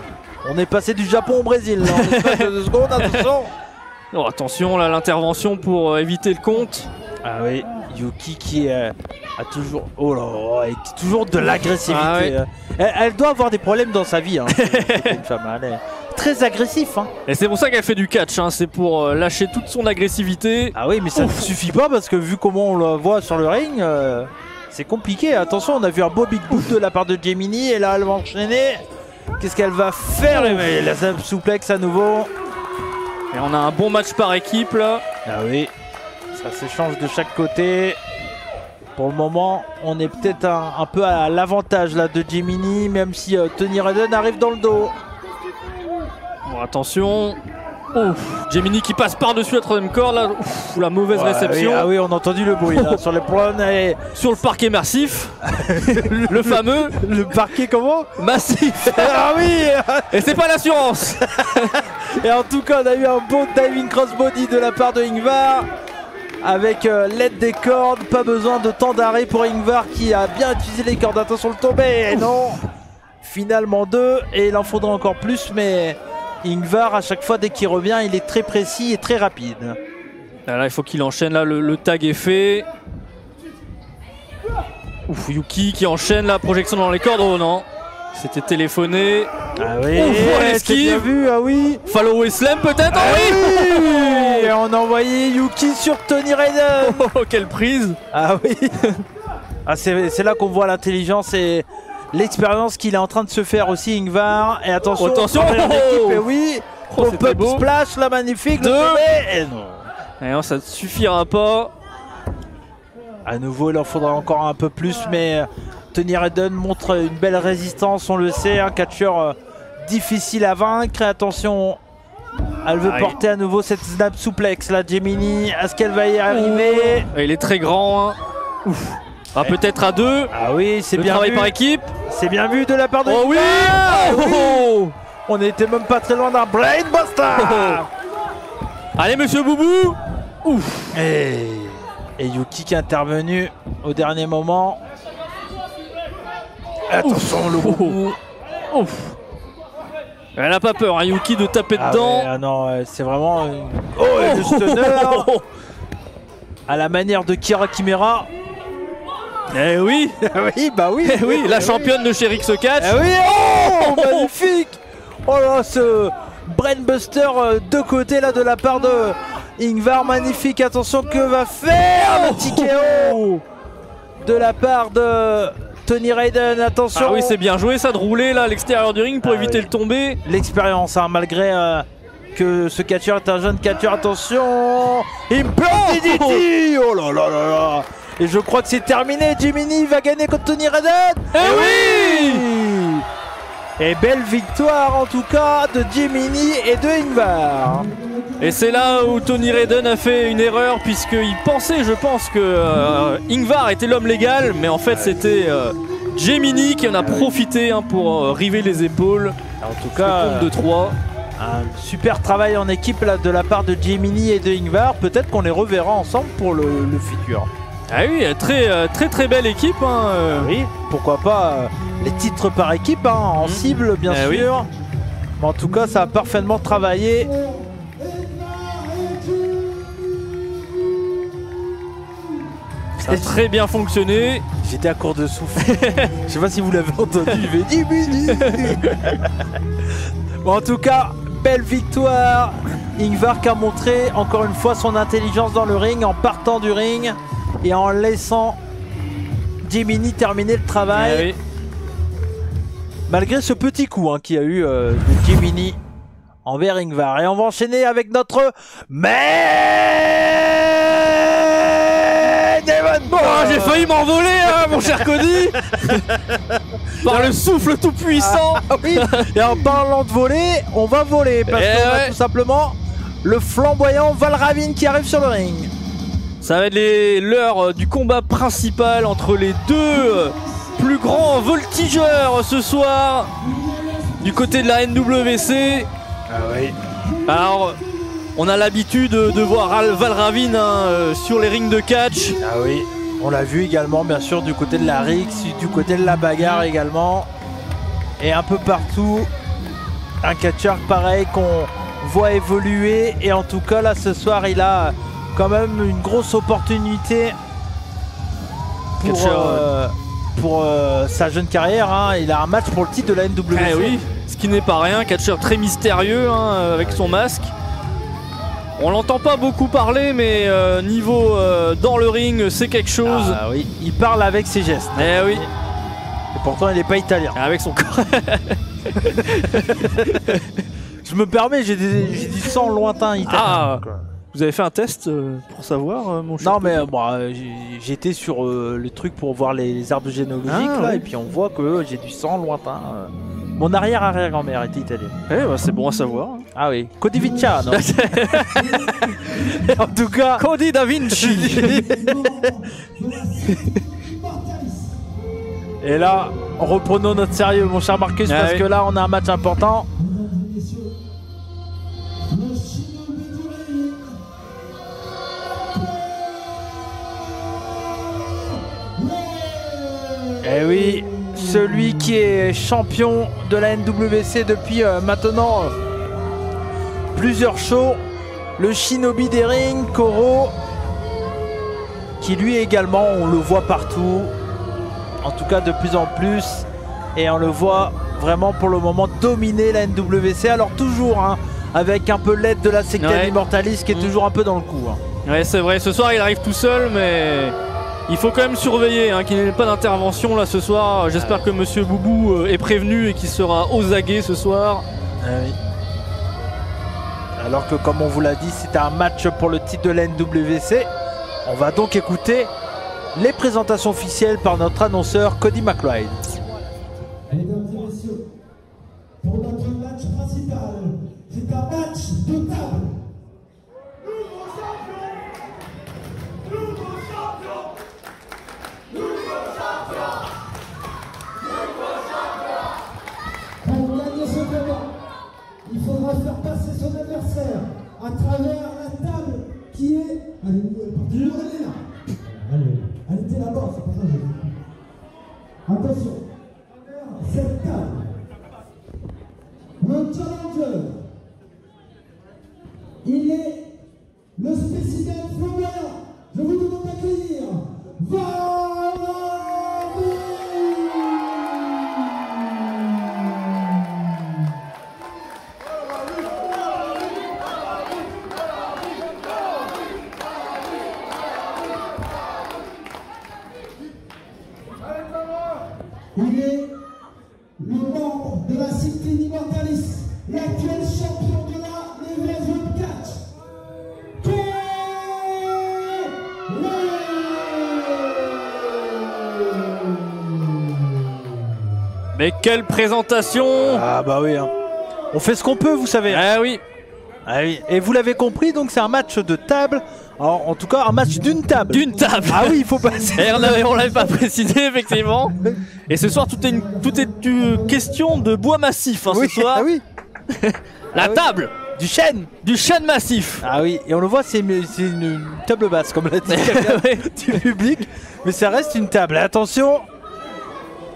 On est passé du Japon au Brésil là, en espace de 2 secondes, attention. Attention là, l'intervention pour éviter le compte. Ah oui, Yuki qui a toujours, toujours de l'agressivité. Elle doit avoir des problèmes dans sa vie. C'est une femme, elle est très agressive. Et c'est pour ça qu'elle fait du catch. C'est pour lâcher toute son agressivité. Ah oui, mais ça ne suffit pas parce que vu comment on la voit sur le ring, c'est compliqué. Attention, on a vu un beau big boot de la part de Gemini et là elle va enchaîner. Qu'est-ce qu'elle va faire? La suplex à nouveau. Et on a un bon match par équipe là. Ah oui. Ça s'échange de chaque côté. Pour le moment, on est peut-être un peu à l'avantage là de Gemini, même si Tony Redden arrive dans le dos. Bon, attention. Ouf, Gemini qui passe par-dessus la troisième corde là. Ouf, la mauvaise réception. Oui, ah oui, on a entendu le bruit là sur les plans et Sur le parquet massif. Le fameux le parquet comment? massif. Ah oui. Et c'est pas l'assurance. Et en tout cas, on a eu un beau diving crossbody de la part de Ingvar. Avec l'aide des cordes, pas besoin de temps d'arrêt pour Ingvar qui a bien utilisé les cordes. Attention le tombé, non. Finalement 2 et il en faudra encore plus, mais Ingvar à chaque fois dès qu'il revient, il est très précis et très rapide. Là, il faut qu'il enchaîne, là le tag est fait. Ouf, Yuki qui enchaîne la projection dans les cordes. Oh non, c'était téléphoné. Ah oui, Ouf, c'est bien l'esquive. vu, ah oui. Follow et slam peut-être. Ah Oh oui. Et on a envoyé Yuki sur Tony Redden. Oh, quelle prise. Ah oui. Ah, c'est là qu'on voit l'intelligence et l'expérience qu'il est en train de se faire aussi, Ingvar. Et attention, Attention. première équipe, et oui. Oh, c'était Pop-up beau. splash, la magnifique. Le Deux. sommet, et non. Et non, ça ne suffira pas. À nouveau, il en faudra encore un peu plus, mais Tony Redden montre une belle résistance, on le sait. Un catcheur difficile à vaincre. Et attention, elle veut Aïe. porter à nouveau cette snap souplex, la Gemini. Est-ce qu'elle va y arriver? Et il est très grand. Hein. Ouf. Ah, peut-être à 2. Ah oui, c'est Le bien travail vu. par équipe. C'est bien vu de la part de Oh oui. Ah oui. Oh. On n'était même pas très loin d'un Brainbuster. Allez, monsieur Boubou. Ouf. Et Yuki qui est intervenu au dernier moment. Attention, le boubou. Ouf. Elle n'a pas peur, hein, Yuki, de taper Ah dedans. ouais, ah non, c'est vraiment... Oh, et le stunner à la manière de Kira Kimera. Eh oui. Oui, bah oui. Eh oui, la championne de chez Rix Catch. Ah oui, oh, magnifique. Oh là, ce Brainbuster de côté là de la part de Ingvar, magnifique. Attention, que va faire le TKO de la part de Tony Redden. Attention. Ah oui, c'est bien joué ça de rouler là à l'extérieur du ring pour Ah éviter oui. le tomber. L'expérience, hein, malgré que ce catcheur est un jeune catcheur. Attention, Implant DDT. Oh là là là là. Et je crois que c'est terminé. Gemini va gagner contre Tony Redden. Eh oui. Et belle victoire en tout cas de Gemini et de Ingvar. Et c'est là où Tony Redden a fait une erreur puisqu'il pensait, je pense, que Ingvar était l'homme légal, mais en fait c'était Gemini qui en a profité hein, pour river les épaules. En tout cas, Compte de 3. un super travail en équipe là, de la part de Gemini et de Ingvar. Peut-être qu'on les reverra ensemble pour le futur. Ah oui, très belle équipe. Hein, Oui, pourquoi pas les titres par équipe hein, en cible bien Eh sûr. oui. Mais en tout cas, ça a parfaitement travaillé. Ça a très bien fonctionné. J'étais à court de souffle. Je sais pas si vous l'avez entendu, il fait 10 minutes. Bon, en tout cas, belle victoire. Ingvar qui a montré encore une fois son intelligence dans le ring en partant du ring et en laissant Gemini terminer le travail. Eh oui. Malgré ce petit coup hein, qu'il y a eu de Gemini envers Ingvar. Et on va enchaîner avec notre main event. Bon, j'ai failli m'envoler, hein, mon cher Cody. Par le souffle tout puissant. Ah oui. Et en parlant de voler, on va voler parce Eh qu'on a ouais. tout simplement le flamboyant Valravin qui arrive sur le ring. Ça va être l'heure du combat principal entre les deux plus grands voltigeurs ce soir du côté de la NWC. Ah oui. Alors, on a l'habitude de voir Valravin hein, sur les rings de catch. Ah oui. On l'a vu également bien sûr du côté de la Rix, du côté de la bagarre également. Et un peu partout. Un catcheur pareil qu'on voit évoluer. Et en tout cas là ce soir il a quand même une grosse opportunité pour sa jeune carrière. Hein. Il a un match pour le titre de la NWC. Eh oui, ce qui n'est pas rien, catcheur très mystérieux hein, avec son masque. On l'entend pas beaucoup parler, mais niveau dans le ring, c'est quelque chose. Ah oui, il parle avec ses gestes. Eh oui, Et pourtant il n'est pas italien. avec son corps. Je me permets, j'ai du sang lointain italien. Ah. quoi. Vous avez fait un test pour savoir, mon cher? Non mais j'étais sur le truc pour voir les arbres généalogiques là, ouais. et puis on voit que j'ai du sang lointain. Mon arrière-arrière-grand-mère était italienne. Eh bah, c'est bon à savoir. Ah oui, Codivicia, non? En tout cas, Cody Da Vinci. et là, reprenons notre sérieux, mon cher Marcus, Ah parce oui. que là, on a un match important. Eh oui, celui qui est champion de la NWC depuis maintenant plusieurs shows, le Shinobi des rings, Koro, qui lui également, on le voit partout, en tout cas de plus en plus, et on le voit vraiment pour le moment dominer la NWC, alors toujours hein, avec un peu l'aide de la Secta Ouais. Immortalis qui est toujours un peu dans le coup. Hein. Ouais, c'est vrai, ce soir il arrive tout seul, mais il faut quand même surveiller hein, qu'il n'y ait pas d'intervention là ce soir. J'espère que Monsieur Boubou est prévenu et qu'il sera aux aguets ce soir. Ah oui. Alors que comme on vous l'a dit, c'était un match pour le titre de la NWC. On va donc écouter les présentations officielles par notre annonceur Cody McLeod. Mesdames et messieurs, pour notre match principal, c'est un match de table. Pour gagner ce combat, il faudra faire passer son adversaire à travers la table qui est... Allez, elle est là. Allez, elle était là-bas, c'est pas ça. Attention, cette table, le challenger, il est le spécimen flamboyant. Je vous demande d'accueillir Il est le membre de la Secta Immortalis, l'actuel champion de la Level Catch. Mais quelle présentation! Ah bah oui, hein. On fait ce qu'on peut, vous savez. Ah oui, Ah oui. Et vous l'avez compris, donc c'est un match de table. Alors, en tout cas, un match d'une table. d'une table! Ah oui, il faut passer. Et on l'avait pas précisé effectivement. Et ce soir tout est une question de bois massif hein, Oui, ce soir. ah oui. La Ah oui. table Du chêne. du chêne massif. Ah oui, et on le voit, c'est une table basse, comme l'a dit Ouais. du public. Mais ça reste une table. Attention.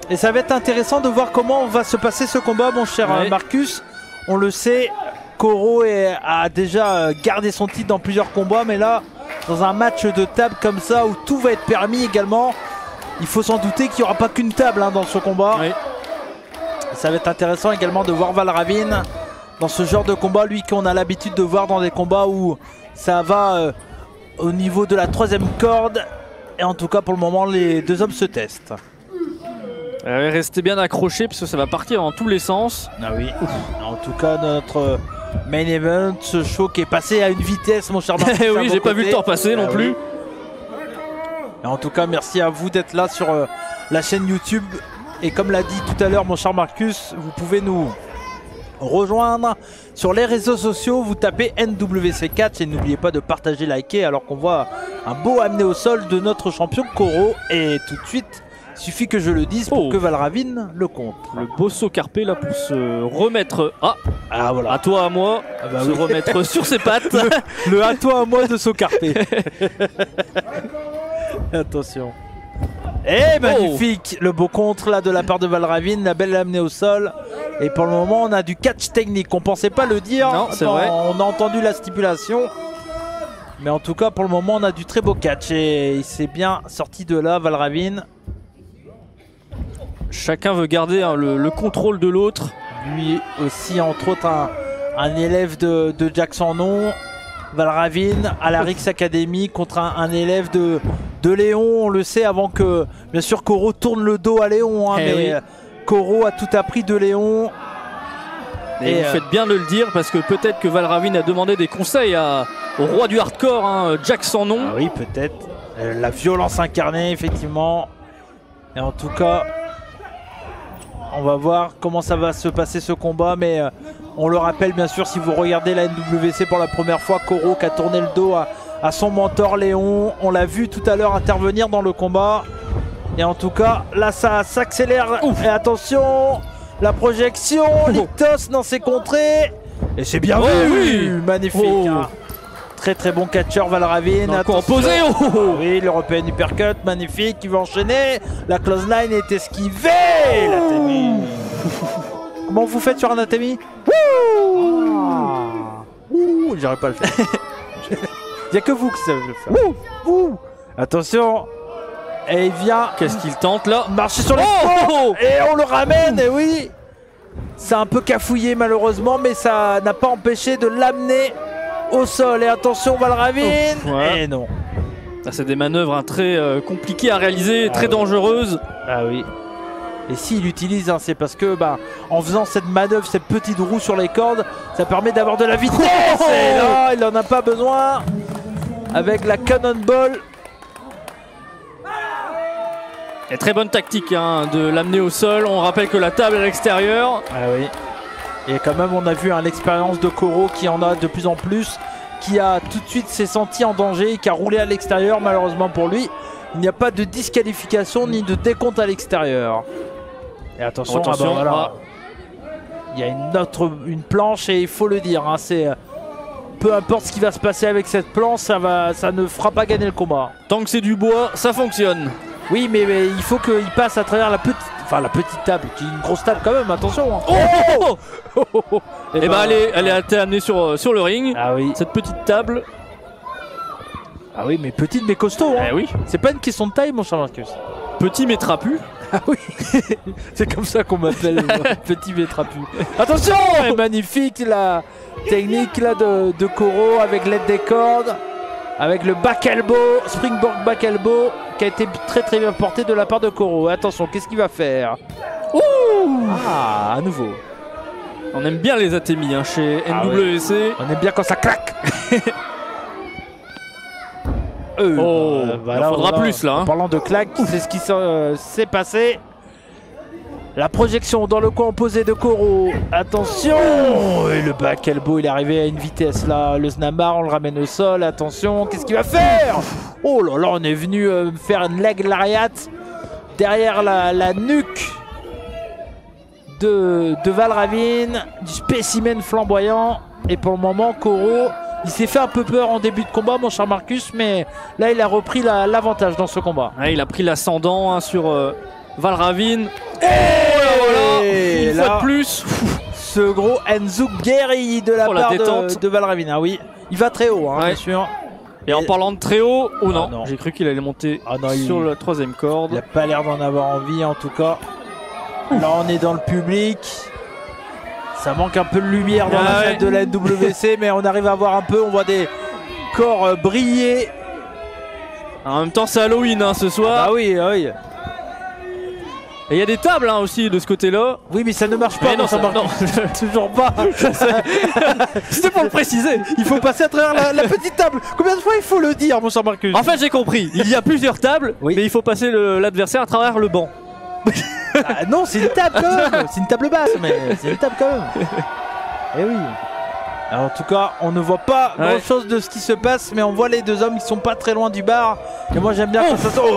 Et ça va être intéressant de voir comment va se passer ce combat, mon cher Ouais. Marcus. On le sait, Koro a déjà gardé son titre dans plusieurs combats, mais là, dans un match de table comme ça, où tout va être permis également, il faut s'en douter qu'il n'y aura pas qu'une table hein, dans ce combat. Oui. Ça va être intéressant également de voir Valravin dans ce genre de combat, lui qu'on a l'habitude de voir dans des combats où ça va au niveau de la troisième corde. Et en tout cas, pour le moment, les deux hommes se testent. Restez bien accrochés parce que ça va partir dans tous les sens. Ah oui. En tout cas, notre main event, ce show qui est passé à une vitesse, mon cher Marc. Eh oui, j'ai pas vu le temps passer non plus. Et en tout cas, merci à vous d'être là sur la chaîne YouTube. Et comme l'a dit tout à l'heure mon cher Marcus, vous pouvez nous rejoindre sur les réseaux sociaux. Vous tapez NWC4 et n'oubliez pas de partager, liker, alors qu'on voit un beau amené au sol de notre champion Koro. Et tout de suite, il suffit que je le dise pour que Valravin le compte. Le beau saut carpé là pour se remettre Ah voilà. à toi à moi, bah se oui. remettre sur ses pattes. Le à toi à moi de Socarpé. Attention. Et magnifique, le beau contre là de la part de Valravin, la belle amenée au sol. Et pour le moment, on a du catch technique. On pensait pas le dire. Non, c'est vrai. On a entendu la stipulation. Mais en tout cas, pour le moment, on a du très beau catch. Et il s'est bien sorti de là, Valravin. Chacun veut garder hein, le contrôle de l'autre. Lui aussi, entre autres, un élève de Jackson Non. Valravin à la Rix Academy contre un élève de Léon. On le sait avant que, bien sûr, Koro tourne le dos à Léon. Hein, mais oui. Koro a tout appris de Léon. Et vous faites bien de le dire parce que peut-être que Val Ravine a demandé des conseils au roi du hardcore, hein, Jack sans nom. Ah oui, peut-être. La violence incarnée, effectivement. Et en tout cas, on va voir comment ça va se passer ce combat. Mais on le rappelle, bien sûr, si vous regardez la NWC pour la première fois, Koro qui a tourné le dos à son mentor Léon. On l'a vu tout à l'heure intervenir dans le combat. Et en tout cas, là, ça s'accélère. Et attention, la projection, Lictos dans ses contrées. Et c'est bien vu, magnifique. Hein. Très très bon catcheur Val Ravine. Encore posé. Oui, l'European Uppercut, magnifique, il va enchaîner. La close line est esquivée. L'Atemi. Comment vous faites sur un Atemi? J'aurais pas le faire. Il n'y a que vous qui savez le faire. Attention. Et il vient. Qu'est-ce qu'il tente là? Marcher sur les ponts. Et on le ramène, et oui. C'est un peu cafouillé malheureusement, mais ça n'a pas empêché de l'amener au sol. Et attention Val Ravine. Et non. C'est des manœuvres très compliquées à réaliser, très dangereuses. Ah oui. Et s'il utilise, hein, c'est parce que en faisant cette manœuvre, cette petite roue sur les cordes, ça permet d'avoir de la vitesse. Et là, il n'en a pas besoin. Avec la Cannonball. Et très bonne tactique hein, de l'amener au sol. On rappelle que la table est à l'extérieur. Ah oui. Et quand même, on a vu l'expérience de Koro qui en a de plus en plus, qui a tout de suite s'est senti en danger, qui a roulé à l'extérieur. Malheureusement pour lui, il n'y a pas de disqualification ni de décompte à l'extérieur. Et attention, voilà. Il y a une planche et il faut le dire. Hein, peu importe ce qui va se passer avec cette planche, ça ne fera pas gagner le combat. Tant que c'est du bois, ça fonctionne. Oui, mais il faut qu'il passe à travers la petite table, qui est une grosse table quand même, attention. Hein. Et elle a été amenée sur le ring. Ah oui. Cette petite table. Ah oui, mais petite mais costaud. Hein. Oui. C'est pas une question de taille, mon cher Marcus. Petit mais trapu. Ah oui. C'est comme ça qu'on m'appelle, petit mais trapu. Attention, magnifique la technique là de Koro avec l'aide des cordes. Avec le back elbow, springboard back elbow, qui a été très très bien porté de la part de Koro. Attention, qu'est-ce qu'il va faire? Ah, à nouveau. On aime bien les Atemi hein, chez NWC. Oui. On aime bien quand ça claque. Il faudra plus là. En parlant de claque, c'est ce qui s'est passé. La projection dans le coin opposé de Koro. Attention. Et le back elbow, il est arrivé à une vitesse là. Le snapbar, on le ramène au sol. Attention, qu'est-ce qu'il va faire? Oh là là, on est venu faire une leg lariat derrière la nuque de Val Ravine. Du spécimen flamboyant. Et pour le moment, Koro, il s'est fait un peu peur en début de combat, mon cher Marcus. Mais là, il a repris l'avantage dans ce combat. Ouais, il a pris l'ascendant hein, sur Val Ravine. Et une fois de plus. Ce gros Enzugeri de la part de Val Ravine. Ah oui, il va très haut, hein, bien sûr. Et en parlant de très haut, non. J'ai cru qu'il allait monter sur la troisième corde. Il n'a pas l'air d'en avoir envie en tout cas. Là on est dans le public. Ça manque un peu de lumière dans la salle de la NWC, mais on arrive à voir un peu, on voit des corps briller. En même temps c'est Halloween hein, ce soir. Ah oui, oui. Et il y a des tables hein, aussi de ce côté-là. Oui, mais ça ne marche pas. Non, ça marche toujours pas. C'était pour le préciser. Il faut passer à travers la petite table. Combien de fois il faut le dire, mon cher Marcus? En fait, j'ai compris. Il y a plusieurs tables, mais il faut passer l'adversaire à travers le banc. Non, c'est une table quand même. C'est une table basse, mais c'est une table quand même. Eh oui. Alors, en tout cas, on ne voit pas grand chose de ce qui se passe, mais on voit les deux hommes qui sont pas très loin du bar. Et moi, j'aime bien quand ça sort.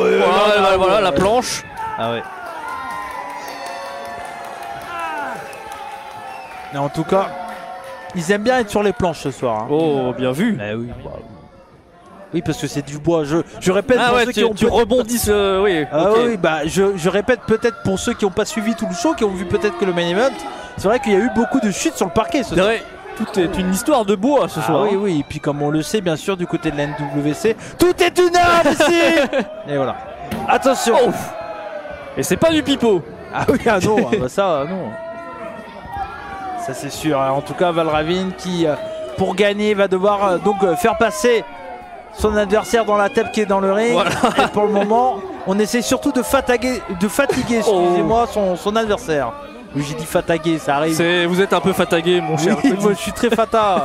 Voilà la planche. Ah ouais. Mais en tout cas, ils aiment bien être sur les planches ce soir. Hein. Oh, bien vu. Oui. Oui, parce que c'est du bois. Je répète pour ceux qui ont tu rebondis. Oui. Oui, je répète peut-être pour ceux qui n'ont pas suivi tout le show, qui ont vu peut-être que le main event. C'est vrai qu'il y a eu beaucoup de chutes sur le parquet ce soir. Tout est une histoire de bois ce soir. Oui, oui. Et puis comme on le sait, bien sûr, du côté de la NWC, tout est une arme ici. Et voilà. Attention. Et c'est pas du pipeau. Ah oui, ah non, ça, non. Ça c'est sûr. En tout cas, Val Ravine qui, pour gagner, va devoir faire passer son adversaire dans la table qui est dans le ring. Voilà. Et pour le moment, on essaie surtout de fatiguer excusez-moi, son adversaire. Oui, j'ai dit fatigué, ça arrive. Vous êtes un peu fatigué, mon cher. Oui, moi je suis très fata.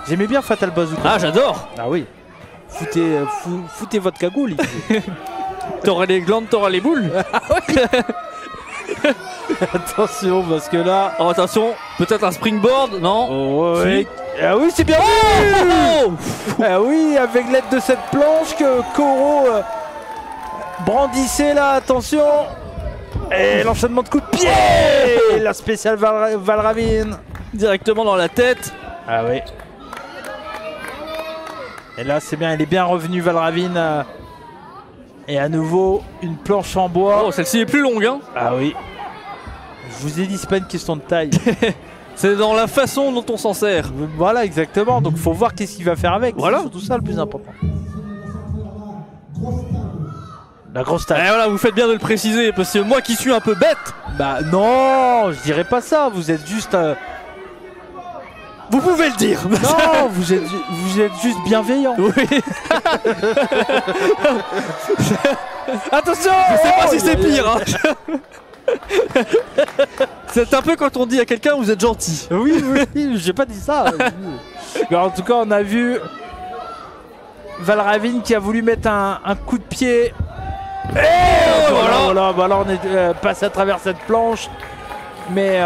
J'aimais bien Fatal Bazooka. Ah, j'adore. Ah oui. Foutez votre cagoule. ici. T'auras les glandes, t'auras les boules. Attention parce que là. Oh, attention, peut-être un springboard, non? Oh, ouais. Si. Ah oui, c'est bien. Oh, Ah oui, avec l'aide de cette planche que Koro brandissait là, attention. Et l'enchaînement de coups de pied. Et la spéciale Valravine. directement dans la tête. Ah oui. Et là c'est bien, il est bien revenu Valravine. Et à nouveau une planche en bois. Oh, celle-ci est plus longue, hein. Ah oui. Je vous ai dit, c'est pas une question de taille. C'est dans la façon dont on s'en sert. Voilà, exactement. Donc faut voir qu'est-ce qu'il va faire avec. Voilà. C'est surtout ça le plus important. La grosse taille. Et voilà, vous faites bien de le préciser, parce que moi qui suis un peu bête. Bah non, je dirais pas ça. Vous êtes juste. Vous pouvez le dire. Non, vous êtes juste bienveillant. Oui. Attention. Je sais pas Oh, si c'est pire. Hein. C'est un peu quand on dit à quelqu'un vous êtes gentil. Oui, oui, j'ai pas dit ça. Mais en tout cas, on a vu Valravine qui a voulu mettre un coup de pied. Et voilà, on est passé à travers cette planche. Mais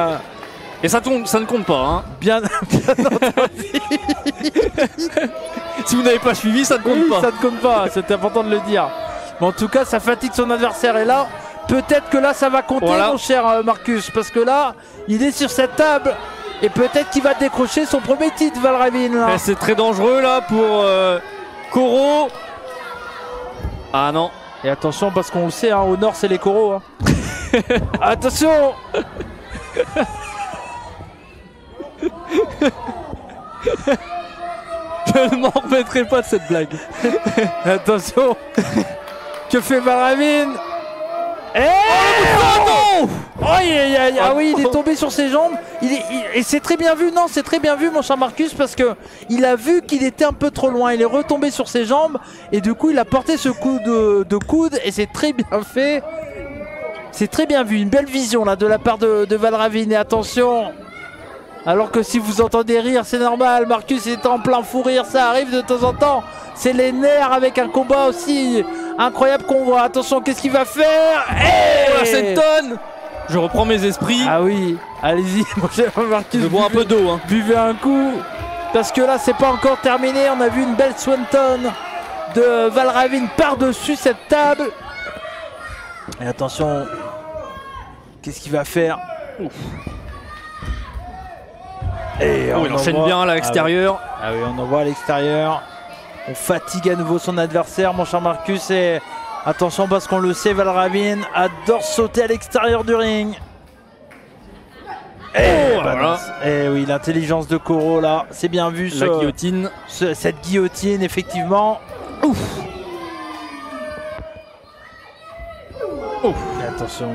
Et ça ne compte pas. Hein. bien entendu, Si vous n'avez pas suivi, ça ne compte oui, pas. ça ne compte pas. C'est important de le dire. Mais en tout cas, ça fatigue son adversaire. Et là, peut-être que là, ça va compter, Voilà. mon cher Marcus. Parce que là, il est sur cette table. Et peut-être qu'il va décrocher son premier titre, Valravine. Là. Eh, c'est très dangereux là pour Koro. Ah non. Et attention, parce qu'on le sait, hein, au nord, c'est les coraux. Hein. Attention. Je ne m'en remettrai pas de cette blague. Attention. Que fait Valravine? Oh non. Ah oui, il est tombé sur ses jambes. Et c'est très bien vu. Non, c'est très bien vu, mon cher Marcus, parce que il a vu qu'il était un peu trop loin. Il est retombé sur ses jambes et du coup, il a porté ce coup de coude et c'est très bien fait. C'est très bien vu. Une belle vision là de la part de Valravine. Et attention. Alors que si vous entendez rire, c'est normal. Marcus est en plein fou rire. Ça arrive de temps en temps. C'est les nerfs avec un combat aussi incroyable qu'on voit. Attention, qu'est-ce qu'il va faire? Voilà, cette tonne. Je reprends mes esprits. Ah oui, allez-y, mon cher Marcus. Je bois un peu d'eau. Hein. Buvez un coup. Parce que là, c'est pas encore terminé. On a vu une belle swanton de Valravine par-dessus cette table. Et attention, qu'est-ce qu'il va faire? Et Oh, il enchaîne bien là à l'extérieur. Ah oui, on en voit à l'extérieur. On fatigue à nouveau son adversaire, mon cher Marcus. Et attention, parce qu'on le sait, Valravine adore sauter à l'extérieur du ring. Et voilà. Et oui, l'intelligence de Koro là, c'est bien vu. La guillotine. Cette guillotine, effectivement. Ouf. Et attention.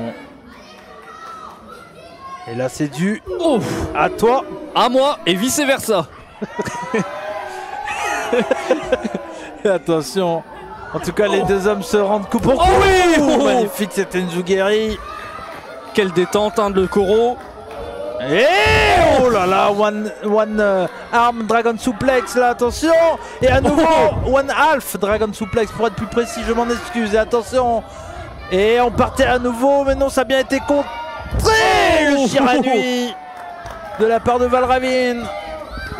Et là, c'est dû Ouf. à toi. À moi et vice versa. Attention. En tout cas, les deux hommes se rendent coup pour coup. Oh oui. Oh. Magnifique, c'était Nzugeri. Quelle détente hein, de Koro. Et oh là là, one arm dragon suplex là, attention. Et à nouveau, one half dragon suplex pour être plus précis, je m'en excuse. Et attention. Et on partait à nouveau, mais non, ça a bien été contré. Le Shiranui de la part de Valravine.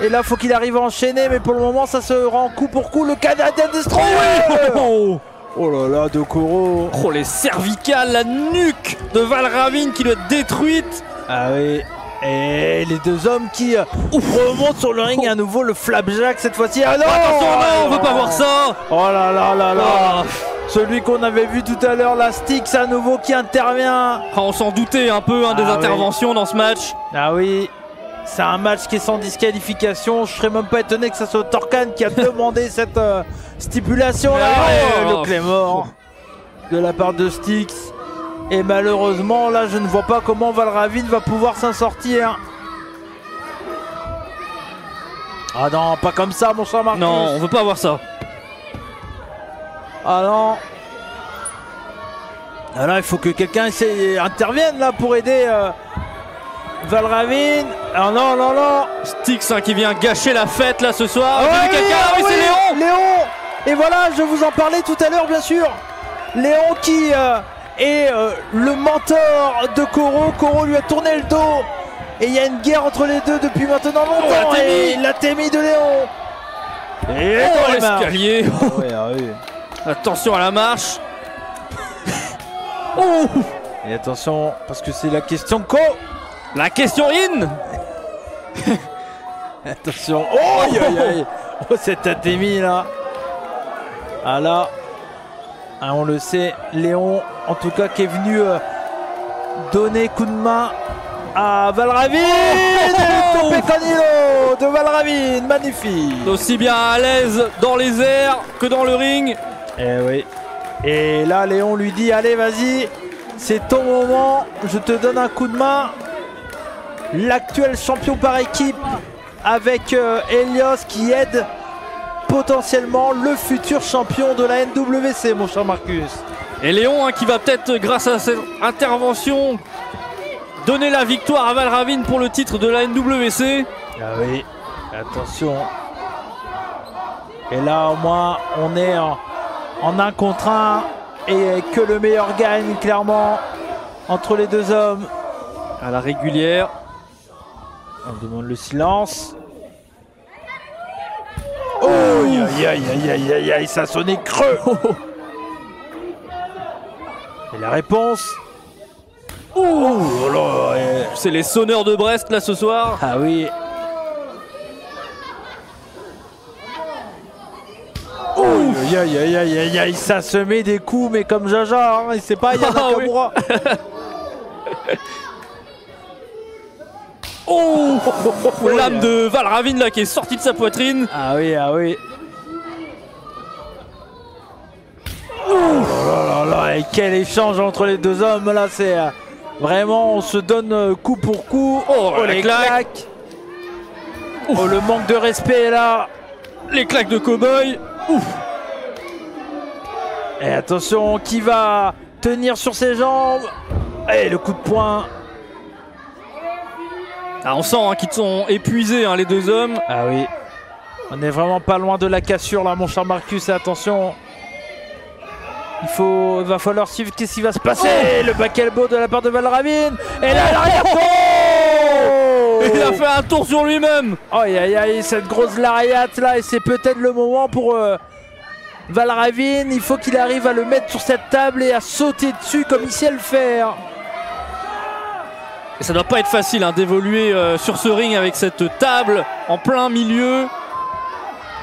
Et là, faut qu'il arrive à enchaîner, mais pour le moment, ça se rend coup pour coup. Le Canadian Destroyer. Oh. Oh là là, de Koro. Oh, les cervicales, la nuque de Valravine qui le détruite. Ah oui. Et les deux hommes qui remontent sur le ring. Et à nouveau le flapjack cette fois-ci. Ah non, Attention, non, on veut pas voir ça. Oh là là là là. Ah. Celui qu'on avait vu tout à l'heure, la Styx à nouveau qui intervient. Ah, on s'en doutait un peu hein, des Ah, interventions dans ce match. Ah oui. C'est un match qui est sans disqualification. Je serais même pas étonné que ça soit Torkan qui a demandé cette stipulation là. Oh. Le Claymore de la part de Styx. Et malheureusement, là, je ne vois pas comment Valravine va pouvoir s'en sortir. Ah non, pas comme ça, mon cher Marcus. Non, on veut pas voir ça. Ah non. Alors il faut que quelqu'un intervienne là pour aider Valravin. Ah non, non, non. Styx qui vient gâcher la fête là ce soir. Ah J'ai vu quelqu'un. Ah oui, c'est Léon. Léon. Et voilà, je vous en parlais tout à l'heure, bien sûr. Léon qui est le mentor de Koro. Koro lui a tourné le dos. Et il y a une guerre entre les deux depuis maintenant longtemps. Et la témie de Léon. Et dans l'escalier. Ouais, oui. Attention à la marche. Et attention, parce que c'est la question co. La question in. Attention. Oh, aïe, aïe, aïe. Oh, cette atémie là. Ah là. Ah, on le sait, Léon, en tout cas, qui est venu donner coup de main à Valravin. Et le topé canino de Valravin, magnifique. Aussi bien à l'aise dans les airs que dans le ring. Eh oui. Et là, Léon lui dit, allez, vas-y, c'est ton moment, je te donne un coup de main. L'actuel champion par équipe avec Helios qui aide potentiellement le futur champion de la NWC, mon cher Marcus. Et Léon qui va peut-être, grâce à cette intervention, donner la victoire à Valravin pour le titre de la NWC. Ah oui, attention. Et là, au moins, on est en 1 contre 1 et que le meilleur gagne, clairement, entre les deux hommes. À la régulière. On demande le silence. Oh, aïe, aïe, aïe, aïe, aïe, aïe, ça sonnait creux. Et la réponse. Oh là, c'est les sonneurs de Brest là ce soir. Ah oui. Oh, aïe, aïe, aïe, aïe, aïe, aïe, ça se met des coups, mais comme Jaja, hein, il sait pas, il y a Nakamura. Oh, l'âme de Valravin là qui est sortie de sa poitrine. Ah oui, ah oui. Oh là là là, et quel échange entre les deux hommes là, c'est vraiment, on se donne coup pour coup. Oh, les claques. Oh, le manque de respect là. Les claques de cow-boy. Ouf. Et attention, qui va tenir sur ses jambes. Et le coup de poing. Ah, on sent qu'ils sont épuisés les deux hommes. Ah oui. On n'est vraiment pas loin de la cassure là, mon cher Marcus. Et attention. Il va falloir suivre qu'est-ce qui va se passer. Le back elbow de la part de Valravin. Et là, l'arrière. Oh, il a fait un tour sur lui-même. Aïe aïe aïe, cette grosse lariat là. Et c'est peut-être le moment pour Valravin. Il faut qu'il arrive à le mettre sur cette table et à sauter dessus comme il sait le faire. Et ça doit pas être facile d'évoluer sur ce ring avec cette table en plein milieu.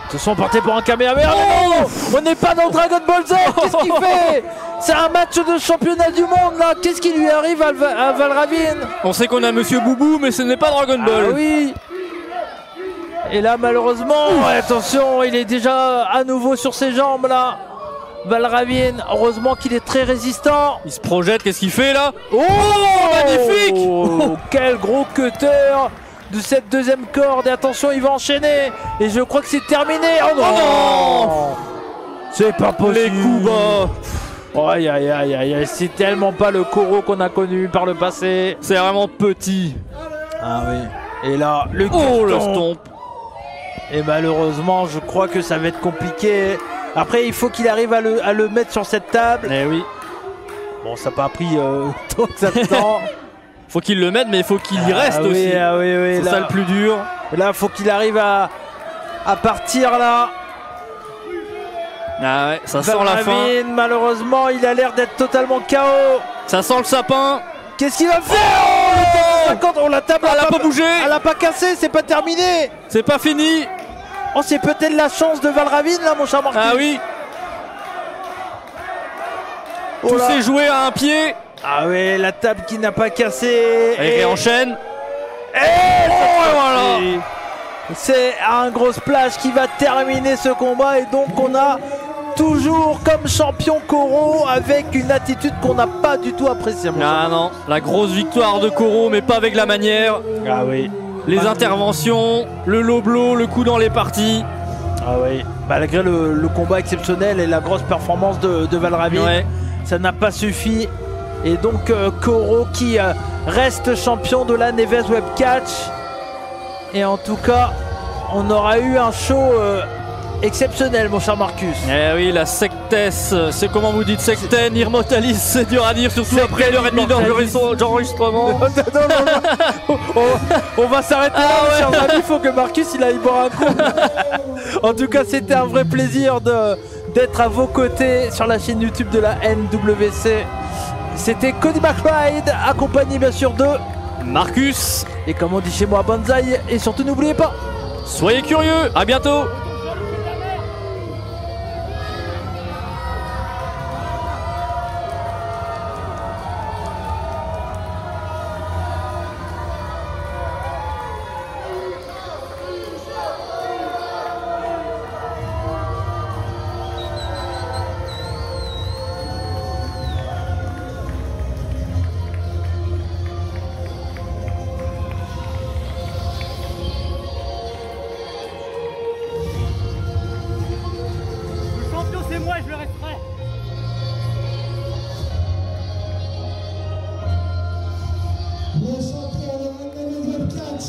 Ils se sont portés pour un caméraman. Oh, on n'est pas dans Dragon Ball Z. Qu'est-ce qu'il fait? C'est un match de championnat du monde là. Qu'est-ce qui lui arrive à Valravin? On sait qu'on a Monsieur Boubou, mais ce n'est pas Dragon Ball. Ah oui. Et là malheureusement, attention, il est déjà à nouveau sur ses jambes là. Valravin, heureusement qu'il est très résistant. Il se projette, qu'est-ce qu'il fait là? Oh, magnifique. Oh, quel gros cutter de cette deuxième corde. Et attention, il va enchaîner. Et je crois que c'est terminé. Oh non, c'est pas possible. Les coups bas. Oh, aïe aïe aïe aïe, c'est tellement pas le Koro qu'on a connu par le passé. C'est vraiment petit. Ah oui. Et là, le le stomp. Et malheureusement, je crois que ça va être compliqué. Après, il faut qu'il arrive à le mettre sur cette table. Eh oui. Bon, ça n'a pas pris tant de temps. Faut qu'il le mette, mais il faut qu'il y reste aussi. Ah oui, c'est ça le plus dur. Là, il faut qu'il arrive à partir là. Ah ouais, ça sent la fin. Malheureusement, il a l'air d'être totalement KO. Ça sent le sapin. Qu'est-ce qu'il va faire? Oh, la table elle n'a pas bougé. Elle n'a pas cassé, c'est pas terminé. C'est pas fini. Oh, c'est peut-être la chance de Valravin là, mon cher Marcus. Ah oui. Tout s'est joué à un pied. Ah oui, la table qui n'a pas cassé. Et enchaîne. Et voilà. C'est un gros splash qui va terminer ce combat. Et donc on a toujours comme champion Koro avec une attitude qu'on n'a pas du tout appréciée. Ah non, la grosse victoire de Koro, mais pas avec la manière. Ah oui. Les interventions, le low blow, le coup dans les parties. Ah oui. Malgré le combat exceptionnel et la grosse performance de Valravin. Ouais. ça n'a pas suffi. Et donc Koro qui reste champion de la Neves Web Catch. Et en tout cas, on aura eu un show exceptionnel, mon cher Marcus. Eh oui, la sectesse, c'est comment vous dites sectaine, Irmotalis, c'est dur à dire, surtout après l'heure et demie d'enregistrement. On va s'arrêter là, mes chers amis. Il faut que Marcus il aille boire un coup. En tout cas, c'était un vrai plaisir d'être à vos côtés sur la chaîne YouTube de la NWC. C'était Cody McBride, accompagné bien sûr de Marcus. Et comme on dit chez moi, Banzai. Et surtout, n'oubliez pas, Soyez curieux, à bientôt. C'est moi, je le resterai. Le champion de la Neves Web Catch.